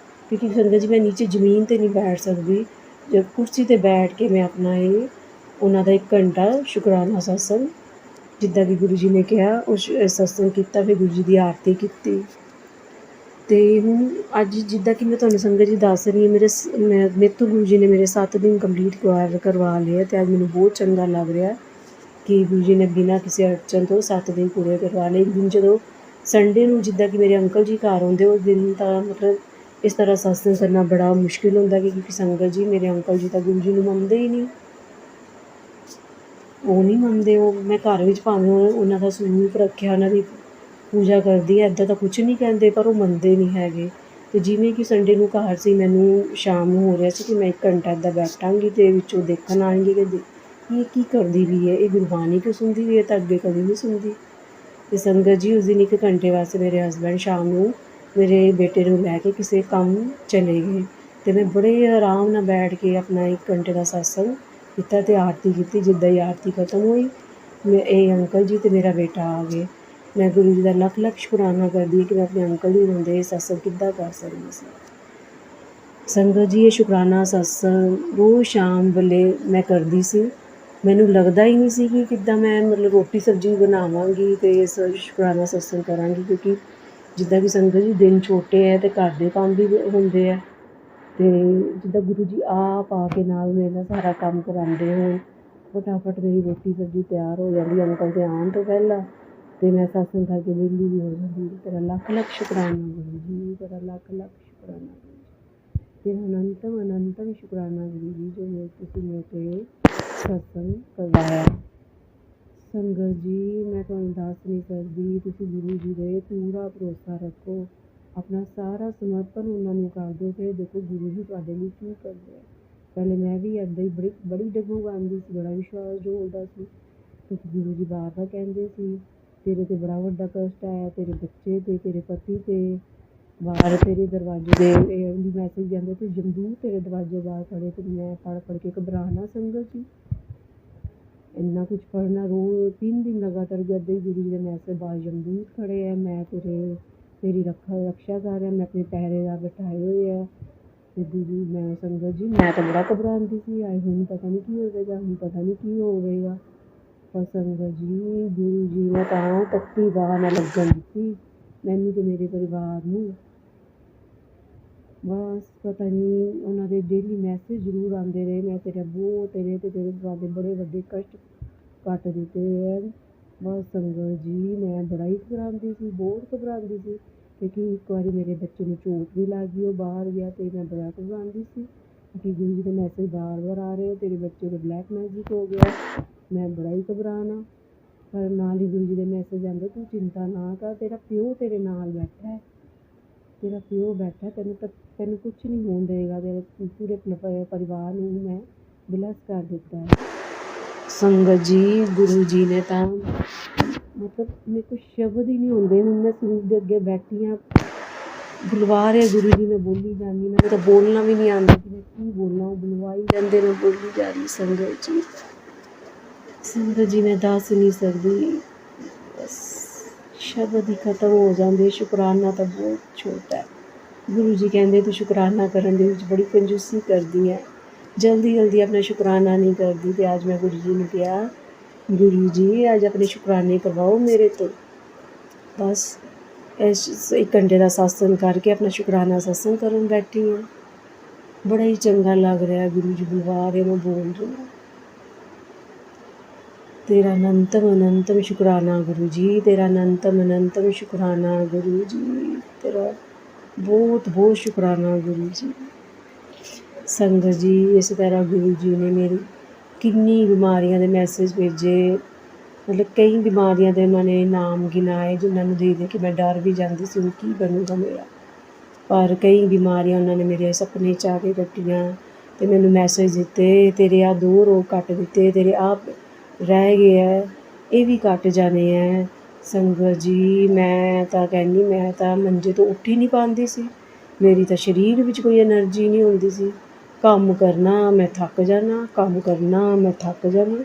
S4: ਕਿਉਂਕਿ ਸੰਗਤ ਜੀ ਮੈਂ ਨੀਚੇ ਜ਼ਮੀਨ 'ਤੇ ਨਹੀਂ ਬੈਠ ਸਕਦੀ, ਜਦ ਕੁਰਸੀ 'ਤੇ ਬੈਠ ਕੇ ਮੈਂ ਆਪਣਾ ਇਹ ਉਹਨਾਂ ਦਾ 1 ਘੰਟਾ ਸ਼ੁਕਰਾਨਾ ਸਤਸੰਗ ਜਿੱਦਾਂ ਕਿ ਗੁਰੂ ਜੀ ਨੇ ਕਿਹਾ ਉਸ ਸਤਸੰਗ ਕੀਤਾ, ਫਿਰ ਗੁਰੂ ਜੀ ਦੀ ਆਰਤੀ ਕੀਤੀ। ਅਤੇ ਹੁਣ ਅੱਜ ਜਿੱਦਾਂ ਕਿ ਮੈਂ ਤੁਹਾਨੂੰ ਸੰਗਤ ਜੀ ਦੱਸ ਰਹੀ ਹਾਂ ਮੇਰੇ ਤੋਂ ਗੁਰੂ ਜੀ ਨੇ ਮੇਰੇ 7 ਦਿਨ ਕੰਪਲੀਟ ਕਰਵਾ ਲਏ, ਅਤੇ ਅੱਜ ਮੈਨੂੰ ਬਹੁਤ ਚੰਗਾ ਲੱਗ ਰਿਹਾ ਕਿ ਗੁਰੂ ਜੀ ਨੇ ਬਿਨਾਂ ਕਿਸੇ ਅੜਚਨ ਤੋਂ 7 ਦਿਨ ਪੂਰੇ ਕਰਵਾ ਲਏ। ਇੱਕ ਦਿਨ ਜਦੋਂ ਸੰਡੇ ਨੂੰ ਜਿੱਦਾਂ ਕਿ ਮੇਰੇ ਅੰਕਲ ਜੀ ਘਰ ਆਉਂਦੇ ਉਸ ਦਿਨ ਤਾਂ ਮਤਲਬ ਇਸ ਤਰ੍ਹਾਂ ਸਤਸੰਗ ਕਰਨਾ ਬੜਾ ਮੁਸ਼ਕਿਲ ਹੁੰਦਾ ਕਿਉਂਕਿ ਸੰਗਤ ਜੀ ਮੇਰੇ ਅੰਕਲ ਜੀ ਤਾਂ ਗੁਰੂ ਜੀ ਨੂੰ ਮੰਨਦੇ ਹੀ ਨਹੀਂ, ਉਹ ਨਹੀਂ ਮੰਨਦੇ। ਉਹ ਮੈਂ ਘਰ ਵਿੱਚ ਭਾਵੇਂ ਉਹਨਾਂ ਦਾ ਸਰੂਪ ਰੱਖਿਆ, ਉਹਨਾਂ ਦੀ ਪੂਜਾ ਕਰਦੀ ਹੈ, ਇੱਦਾਂ ਤਾਂ ਕੁਛ ਨਹੀਂ ਕਹਿੰਦੇ, ਪਰ ਉਹ ਮੰਨਦੇ ਨਹੀਂ ਹੈਗੇ। ਅਤੇ ਜਿਵੇਂ ਕਿ ਸੰਡੇ ਨੂੰ ਘਰ ਸੀ, ਮੈਨੂੰ ਸ਼ਾਮ ਨੂੰ ਹੋ ਰਿਹਾ ਸੀ ਕਿ ਮੈਂ 1 ਘੰਟਾ ਇੱਦਾਂ ਬੈਠਾਂਗੀ ਅਤੇ ਵਿੱਚੋਂ ਦੇਖਣ ਆਉਣਗੇ ਕਿ ਇਹ ਕੀ ਕਰਦੀ ਵੀ ਹੈ, ਇਹ ਗੁਰਬਾਣੀ ਕਿਉਂ ਸੁਣਦੀ ਵੀ ਹੈ, ਤਾਂ ਅੱਗੇ ਕਦੇ ਨਹੀਂ ਸੁਣਦੀ। ਅਤੇ ਸੰਗਤ ਜੀ ਉਸ ਦਿਨ 1 ਘੰਟੇ ਵਾਸਤੇ ਮੇਰੇ ਹਸਬੈਂਡ ਸ਼ਾਮ ਨੂੰ ਮੇਰੇ ਬੇਟੇ ਨੂੰ ਲੈ ਕੇ ਕਿਸੇ ਕੰਮ ਚਲੇ ਗਏ, ਅਤੇ ਮੈਂ ਬੜੇ ਆਰਾਮ ਨਾਲ ਬੈਠ ਕੇ ਆਪਣਾ 1 ਘੰਟੇ ਦਾ ਸਤਸੰਗ ਕੀਤਾ ਅਤੇ ਆਰਤੀ ਕੀਤੀ। ਜਿੱਦਾਂ ਹੀ ਆਰਤੀ ਖਤਮ ਹੋਈ ਇਹ ਅੰਕਲ ਜੀ ਅਤੇ ਮੇਰਾ ਬੇਟਾ ਆ ਗਏ। ਮੈਂ ਗੁਰੂ ਜੀ ਦਾ ਲੱਖ ਸ਼ੁਕਰਾਨਾ ਕਰਦੀ ਕਿ ਮੈਂ ਆਪਣੇ ਅੰਕਲ ਜੀ ਹੁੰਦੇ ਸਤਸੰਗ ਕਿੱਦਾਂ ਕਰ ਸਕਦੀ ਸੀ। ਸੰਗਤ ਜੀ ਇਹ ਸ਼ੁਕਰਾਨਾ ਸਤਸੰਗ ਰੋਜ਼ ਸ਼ਾਮ ਵੇਲੇ ਮੈਂ ਕਰਦੀ ਸੀ। ਮੈਨੂੰ ਲੱਗਦਾ ਹੀ ਨਹੀਂ ਸੀ ਕਿ ਕਿੱਦਾਂ ਮੈਂ ਮਤਲਬ ਰੋਟੀ ਸਬਜ਼ੀ ਬਣਾਵਾਂਗੀ ਅਤੇ ਇਸ ਸ਼ੁਕਰਾਨਾ ਸਤਸੰਗ ਕਰਾਂਗੀ, ਕਿਉਂਕਿ ਜਿੱਦਾਂ ਕਿ ਸੰਗਤ ਜੀ ਦਿਨ ਛੋਟੇ ਹੈ ਅਤੇ ਘਰ ਦੇ ਕੰਮ ਵੀ ਹੁੰਦੇ ਹੈ, ਅਤੇ ਜਿੱਦਾਂ ਗੁਰੂ ਜੀ ਆਪ ਆ ਕੇ ਨਾਲ ਮੇਰੇ ਨਾਲ ਸਾਰਾ ਕੰਮ ਕਰਾਉਂਦੇ ਹੋਣ, ਫਟਾਫਟ ਮੇਰੀ ਰੋਟੀ ਸਬਜ਼ੀ ਤਿਆਰ ਹੋ ਜਾਂਦੀ ਅੰਕਲ ਦੇ ਆਉਣ ਤੋਂ ਪਹਿਲਾਂ, ਅਤੇ ਮੈਂ ਸਤਸੰਗ ਕਰਕੇ ਵਿਹਲੀ ਵੀ ਹੋ ਜਾਂਦੀ। ਤੇਰਾ ਲੱਖ ਸ਼ੁਕਰਾਨਾ ਗੁਰੂ ਜੀ, ਤੇਰਾ ਲੱਖ ਸ਼ੁਕਰਾਨਾ ਗੁਰੂ ਜੀ, ਤੇਰਾ ਅਨੰਤਮ ਸ਼ੁਕਰਾਨਾ ਗੁਰੂ ਜੀ ਜੋ ਤੁਸੀਂ ਮੇਰੇ 'ਤੇ ਸਤਸੰਗ ਕਰਵਾਇਆ। ਸੰਗਤ ਜੀ ਮੈਂ ਤੁਹਾਨੂੰ ਦੱਸ ਨਹੀਂ ਸਕਦੀ, ਤੁਸੀਂ ਗੁਰੂ ਜੀ ਦੇ ਪੂਰਾ ਭਰੋਸਾ ਰੱਖੋ, ਆਪਣਾ ਸਾਰਾ ਸਮਰਪਣ ਉਹਨਾਂ ਨੂੰ ਕਰ ਦਿਓ, ਫਿਰ ਦੇਖੋ ਗੁਰੂ ਜੀ ਤੁਹਾਡੇ ਲਈ ਕੀ ਕਰਦੇ ਆ। ਪਹਿਲੇ ਮੈਂ ਵੀ ਇੱਦਾਂ ਹੀ ਬੜੀ ਡਗਮਗਾਉਂਦੀ ਸੀ, ਬੜਾ ਵਿਸ਼ਵਾਸ ਜੋੜਦਾ ਸੀ, ਕਿਉਂਕਿ ਗੁਰੂ ਜੀ ਬਾਰ ਕਹਿੰਦੇ ਸੀ ਤੇਰੇ 'ਤੇ ਬੜਾ ਵੱਡਾ ਕਸ਼ਟ ਆਇਆ, ਤੇਰੇ ਬੱਚੇ 'ਤੇ, ਤੇਰੇ ਪਤੀ 'ਤੇ, ਬਾਹਰ ਤੇਰੇ ਦਰਵਾਜ਼ੇ ਦੇ ਮੈਸੇਜ ਜਾਂਦੇ ਤੇ ਜਮਦੂਤ ਤੇਰੇ ਦਰਵਾਜ਼ੇ ਬਾਹਰ ਖੜ੍ਹੇ, ਅਤੇ ਮੈਂ ਪੜ੍ਹ ਕੇ ਘਬਰਾਉਣਾ ਸੰਗਤ ਜੀ, ਇੰਨਾ ਕੁਛ ਪੜ੍ਹਨਾ ਰੋਜ਼ 3 ਦਿਨ ਲਗਾਤਾਰ ਇੱਦਾਂ ਹੀ ਗੁਰੂ ਜੀ ਦੇ ਮੈਸੇਜ ਬਾਹਰ ਜਮਦੂਤ ਖੜ੍ਹੇ ਹੈ, ਮੈਂ ਤੇਰੀ ਰਕਸ਼ਾ ਕਰ ਰਿਹਾ, ਮੈਂ ਆਪਣੇ ਪਹਿਰੇਦਾਰ ਬਿਠਾਏ ਹੋਏ ਆ, ਅਤੇ ਗੁਰੂ ਮੈਂ ਸੰਗਤ ਜੀ ਮੈਂ ਤਾਂ ਬੜਾ ਘਬਰਾਉਂਦੀ ਸੀ, ਹੁਣ ਪਤਾ ਨਹੀਂ ਕੀ ਹੋਵੇਗਾ, ਹੁਣ ਪਤਾ ਨਹੀਂ ਕੀ ਹੋਵੇਗਾ। ਪਰ ਸੰਗਤ ਜੀ ਗੁਰੂ ਜੀ ਨੇ ਤਾਂ ਤੱਤੀ ਬਾਂਹ ਨਾਲ ਲੱਗਣ ਦਿੱਤੀ ਮੈਨੂੰ ਅਤੇ ਮੇਰੇ ਪਰਿਵਾਰ ਨੂੰ। ਬਸ ਪਤਾ ਨਹੀਂ ਉਹਨਾਂ ਦੇ ਡੇਲੀ ਮੈਸੇਜ ਜ਼ਰੂਰ ਆਉਂਦੇ ਰਹੇ, ਮੈਂ ਤੇਰੇ ਅਤੇ ਤੇਰੇ ਦਰਵਾਜ਼ੇ ਬੜੇ ਵੱਡੇ ਕਸ਼ਟ ਕੱਟ ਦਿੱਤੇ ਹੈ। ਬਸ ਸੰਗਤ ਜੀ ਮੈਂ ਬੜਾ ਹੀ ਘਬਰਾਉਂਦੀ ਸੀ, ਬਹੁਤ ਘਬਰਾਉਂਦੀ ਸੀ, ਕਿਉਂਕਿ ਇੱਕ ਵਾਰੀ ਮੇਰੇ ਬੱਚੇ ਨੂੰ ਚੋਟ ਵੀ ਲੱਗ ਗਈ, ਉਹ ਬਾਹਰ ਗਿਆ, ਅਤੇ ਮੈਂ ਬੜਾ ਘਬਰਾਉਂਦੀ ਸੀ ਕਿ ਗੁਰੂ ਜੀ ਦੇ ਮੈਸੇਜ ਵਾਰ ਆ ਰਹੇ, ਤੇਰੇ ਬੱਚੇ 'ਤੇ ਬਲੈਕ ਮੈਜਿਕ ਹੋ ਗਿਆ, ਮੈਂ ਬੜਾ ਹੀ ਘਬਰਾਉਣਾ। ਪਰ ਨਾਲ ਹੀ ਗੁਰੂ ਜੀ ਦੇ ਮੈਸੇਜ ਆਉਂਦੇ ਤੂੰ ਚਿੰਤਾ ਨਾ ਕਰ, ਤੇਰਾ ਪਿਓ ਤੇਰੇ ਨਾਲ ਬੈਠਾ ਹੈ, ਤੇਰਾ ਪਿਓ ਬੈਠਾ, ਤੈਨੂੰ ਕੁਛ ਨਹੀਂ ਹੋਣ ਦੇਗਾ, ਤੇਰੇ ਪੂਰੇ ਪਰਿਵਾਰ ਨੂੰ ਮੈਂ ਬਲੈਸ ਕਰ ਦਿੱਤਾ ਹੈ। ਸੰਗਤ ਜੀ ਗੁਰੂ ਜੀ ਨੇ ਤਾਂ ਮਤਲਬ ਮੇਰੇ ਕੋਲ ਸ਼ਬਦ ਹੀ ਨਹੀਂ ਹੁੰਦੇ। ਹੁਣ ਮੈਂ ਸਰੂਪ ਦੇ ਅੱਗੇ ਬੈਠੀ ਹਾਂ, ਬੁਲਵਾ ਰਹੇ ਗੁਰੂ ਜੀ, ਮੈਂ ਬੋਲੀ ਜਾਂਦੀ, ਮੈਨੂੰ ਤਾਂ ਬੋਲਣਾ ਵੀ ਨਹੀਂ ਆਉਂਦਾ ਕਿ ਮੈਂ ਕੀ ਬੋਲਾਂ। ਉਹ ਬੁਲਵਾਈ ਜਾਂਦੇ, ਮੈਂ ਬੋਲੀ ਜਾ ਰਹੀ। ਸੰਗਤ ਜੀ, ਸੰਗਤ ਜੀ, ਮੈਂ ਦੱਸ ਨਹੀਂ ਸਕਦੀ, ਬਸ ਸ਼ਬਦ ਹੀ ਖਤਮ ਹੋ ਜਾਂਦੇ। ਸ਼ੁਕਰਾਨਾ ਤਾਂ ਬਹੁਤ ਛੋਟਾ ਹੈ। ਗੁਰੂ ਜੀ ਕਹਿੰਦੇ ਤੂੰ ਸ਼ੁਕਰਾਨਾ ਕਰਨ ਦੇ ਵਿੱਚ ਬੜੀ ਕੰਜੂਸੀ ਕਰਦੀ ਹੈ, ਜਲਦੀ ਜਲਦੀ ਆਪਣਾ ਸ਼ੁਕਰਾਨਾ ਨਹੀਂ ਕਰਦੀ। ਅਤੇ ਅੱਜ ਮੈਂ ਗੁਰੂ ਜੀ ਨੂੰ ਕਿਹਾ, ਗੁਰੂ ਜੀ ਅੱਜ ਆਪਣੇ ਸ਼ੁਕਰਾਨੇ ਕਰਵਾਓ ਮੇਰੇ ਤੋਂ। ਬਸ ਇਸ 1 ਘੰਟੇ ਦਾ ਸਤਸੰਗ ਕਰਕੇ ਆਪਣਾ ਸ਼ੁਕਰਾਨਾ ਸਤਸੰਗ ਕਰਨ ਬੈਠੀ ਹਾਂ। ਬੜਾ ਹੀ ਚੰਗਾ ਲੱਗ ਰਿਹਾ। ਗੁਰੂ ਜੀ ਬੁਲਵਾ ਰਹੇ, ਮੈਂ ਬੋਲ ਰਹੀ ਹਾਂ, ਤੇਰਾ ਅਨੰਤਮ ਅਨੰਤਮ ਸ਼ੁਕਰਾਨਾ ਗੁਰੂ ਜੀ, ਤੇਰਾ ਅਨੰਤਮ ਅਨੰਤਮ ਸ਼ੁਕਰਾਨਾ ਗੁਰੂ ਜੀ, ਤੇਰਾ ਬਹੁਤ ਬਹੁਤ ਸ਼ੁਕਰਾਨਾ ਗੁਰੂ ਜੀ। ਸੰਗਤ ਜੀ, ਇਸ ਤਰ੍ਹਾਂ ਗੁਰੂ ਜੀ ਨੇ ਮੇਰੀ ਕਿੰਨੀ ਬਿਮਾਰੀਆਂ ਦੇ ਮੈਸੇਜ ਭੇਜੇ। ਮਤਲਬ ਕਈ ਬਿਮਾਰੀਆਂ ਦੇ ਉਹਨਾਂ ਨੇ ਨਾਮ ਗਿਣਾਏ, ਜਿਨ੍ਹਾਂ ਨੂੰ ਦੇਖ ਕੇ ਮੈਂ ਡਰ ਵੀ ਜਾਂਦੀ ਸੀ ਹੁਣ ਕੀ ਬਣੂਗਾ ਮੇਰਾ। ਪਰ ਕਈ ਬਿਮਾਰੀਆਂ ਉਹਨਾਂ ਨੇ ਮੇਰੇ ਸੁਪਨੇ 'ਚ ਆ ਕੇ ਕੱਟੀਆਂ ਅਤੇ ਮੈਨੂੰ ਮੈਸੇਜ ਦਿੱਤੇ, ਤੇਰੇ ਆਹ 2 ਰੋਗ ਕੱਟ ਦਿੱਤੇ, ਤੇਰੇ ਆਹ ਰਹਿ ਗਏ ਹੈ, ਇਹ ਵੀ ਕੱਟ ਜਾਣੇ ਹੈ। ਸੰਗਤ ਜੀ, ਮੈਂ ਤਾਂ ਕਹਿੰਦੀ, ਮੈਂ ਤਾਂ ਮੰਜੇ ਤੋਂ ਉੱਠ ਹੀ ਨਹੀਂ ਪਾਉਂਦੀ ਸੀ। ਮੇਰੀ ਤਾਂ ਸਰੀਰ ਵਿੱਚ ਕੋਈ ਐਨਰਜੀ ਨਹੀਂ ਹੁੰਦੀ ਸੀ। ਕੰਮ ਕਰਨਾ ਮੈਂ ਥੱਕ ਜਾਣਾ, ਕੰਮ ਕਰਨਾ ਮੈਂ ਥੱਕ ਜਾਣਾ।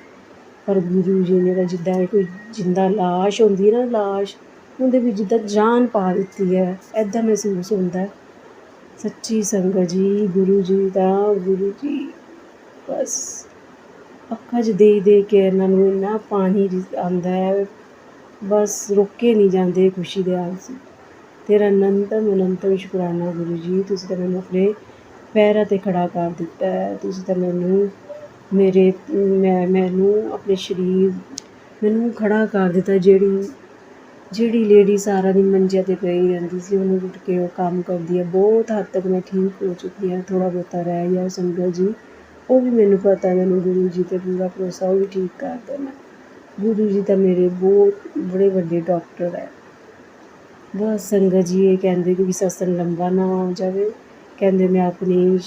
S4: ਪਰ ਗੁਰੂ ਜੀ ਨੇ ਤਾਂ ਜਿੱਦਾਂ ਕੋਈ ਜਿੰਦਾ ਲਾਸ਼ ਹੁੰਦੀ ਨਾ, ਲਾਸ਼ ਉਹਦੇ ਵਿੱਚ ਜਿੱਦਾਂ ਜਾਨ ਪਾ ਦਿੱਤੀ ਹੈ, ਇੱਦਾਂ ਮਹਿਸੂਸ ਹੁੰਦਾ। ਸੱਚੀ ਸੰਗਤ ਜੀ, ਗੁਰੂ ਜੀ ਬਸ ਅੱਖਾਂ 'ਚ ਦੇ ਕੇ ਇਹਨਾਂ ਨੂੰ ਇੰਨਾ ਪਾਣੀ ਆਉਂਦਾ ਹੈ, ਬਸ ਰੋਕੇ ਨਹੀਂ ਜਾਂਦੇ ਖੁਸ਼ੀ ਦੇ ਆਂਸੂ। ਤੇਰਾ ਅਨੰਤਮ ਅਨੰਤਮ ਸ਼ੁਕਰਾਨਾ ਗੁਰੂ ਜੀ, ਤੁਸੀਂ ਤਾਂ ਮੈਨੂੰ ਆਪਣੇ ਪੈਰਾਂ 'ਤੇ ਖੜ੍ਹਾ ਕਰ ਦਿੱਤਾ ਹੈ। ਤੁਸੀਂ ਤਾਂ ਮੈਨੂੰ ਮੈਨੂੰ ਆਪਣੇ ਸਰੀਰ ਮੈਨੂੰ ਖੜ੍ਹਾ ਕਰ ਦਿੱਤਾ। ਜਿਹੜੀ ਲੇਡੀ ਸਾਰਾ ਦਿਨ ਮੰਜੇ 'ਤੇ ਪਈ ਰਹਿੰਦੀ ਸੀ, ਉਹਨੂੰ ਉੱਠ ਕੇ ਉਹ ਕੰਮ ਕਰਦੀ ਹੈ। ਬਹੁਤ ਹੱਦ ਤੱਕ ਮੈਂ ਠੀਕ ਹੋ ਚੁੱਕੀ ਹਾਂ, ਥੋੜ੍ਹਾ ਬਹੁਤਾ ਰਹਿ ਗਿਆ ਸੰਗਤ ਜੀ, ਉਹ ਵੀ ਮੈਨੂੰ ਪਤਾ, ਮੈਨੂੰ ਗੁਰੂ ਜੀ 'ਤੇ ਪੂਰਾ ਭਰੋਸਾ, ਉਹ ਵੀ ਠੀਕ ਕਰ ਦੇਣਾ। ਗੁਰੂ ਜੀ ਤਾਂ ਮੇਰੇ ਬਹੁਤ ਬੜੇ ਵੱਡੇ ਡਾਕਟਰ ਹੈ। ਬਸ ਸੰਗਤ ਜੀ, ਇਹ ਕਹਿੰਦੇ ਕਿ ਸਤਸੰਗ ਲੰਬਾ ਨਾ ਹੋ ਜਾਵੇ, ਕਹਿੰਦੇ ਮੈਂ ਆਪਣੀ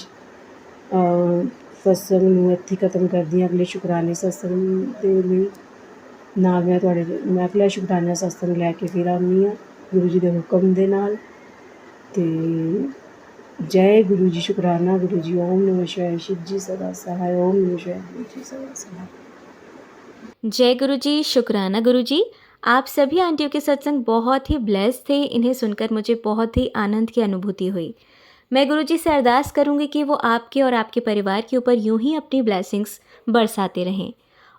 S4: ਸਤਸੰਗ ਨੂੰ ਇੱਥੇ ਖਤਮ ਕਰਦੀ ਹਾਂ। ਅਗਲੇ ਸ਼ੁਕਰਾਨੇ ਸਤਸੰਗ ਦੇ ਲਈ ਨਾਲ ਮੈਂ ਅਗਲਾ ਸ਼ੁਕਰਾਨਾ ਸਤਸੰਗ ਲੈ ਕੇ ਫਿਰ ਆਉਂਦੀ ਹਾਂ ਗੁਰੂ ਜੀ ਦੇ ਹੁਕਮ ਦੇ ਨਾਲ। ਅਤੇ ਜੈ ਗੁਰੂ ਜੀ, ਸ਼ੁਕਰਾਨਾ ਗੁਰੂ ਜੀ। ਓਮ ਨਮः शिवाय, शिव जी सदा सहाय। ओम नमः शिवाय, गुरु जी सदा सहाय।
S1: जय गुरु जी, शुक्राना गुरु जी। आप सभी आंटियों के सत्संग बहुत ही ब्लेस्ड थे। इन्हें सुनकर मुझे बहुत ही आनंद की अनुभूति हुई। मैं गुरु जी से अरदास करूंगी कि वो आपके और आपके परिवार के ऊपर यूं ही अपनी ब्लेसिंग्स बरसाते रहें।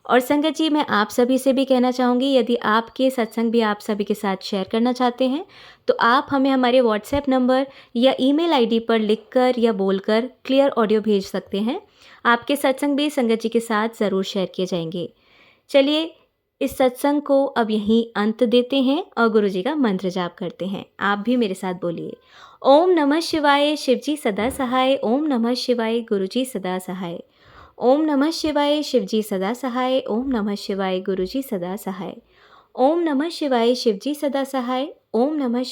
S1: और संगत जी, मैं आप सभी से भी कहना चाहूँगी, यदि आपके सत्संग भी आप सभी के साथ शेयर करना चाहते हैं तो आप हमें हमारे व्हाट्सएप नंबर या ईमेल आईडी पर लिखकर या बोलकर क्लियर ऑडियो भेज सकते हैं। आपके सत्संग भी संगत जी के साथ ज़रूर शेयर किए जाएंगे। चलिए इस सत्संग को अब यहीं अंत देते हैं और गुरु जी का मंत्र जाप करते हैं। आप भी मेरे साथ बोलिए, ओम नमः शिवाय, शिव जी सदा सहाय। ओम नमः शिवाय, गुरु जी सदा सहाय। ओम नमः शिवाय, शिव जी सदा सहाय। ओम नमः शिवाय, गुरु जी सदा सहाय। ओम नमः शिवाय, शिव जी सदा सहाय। ओम नमः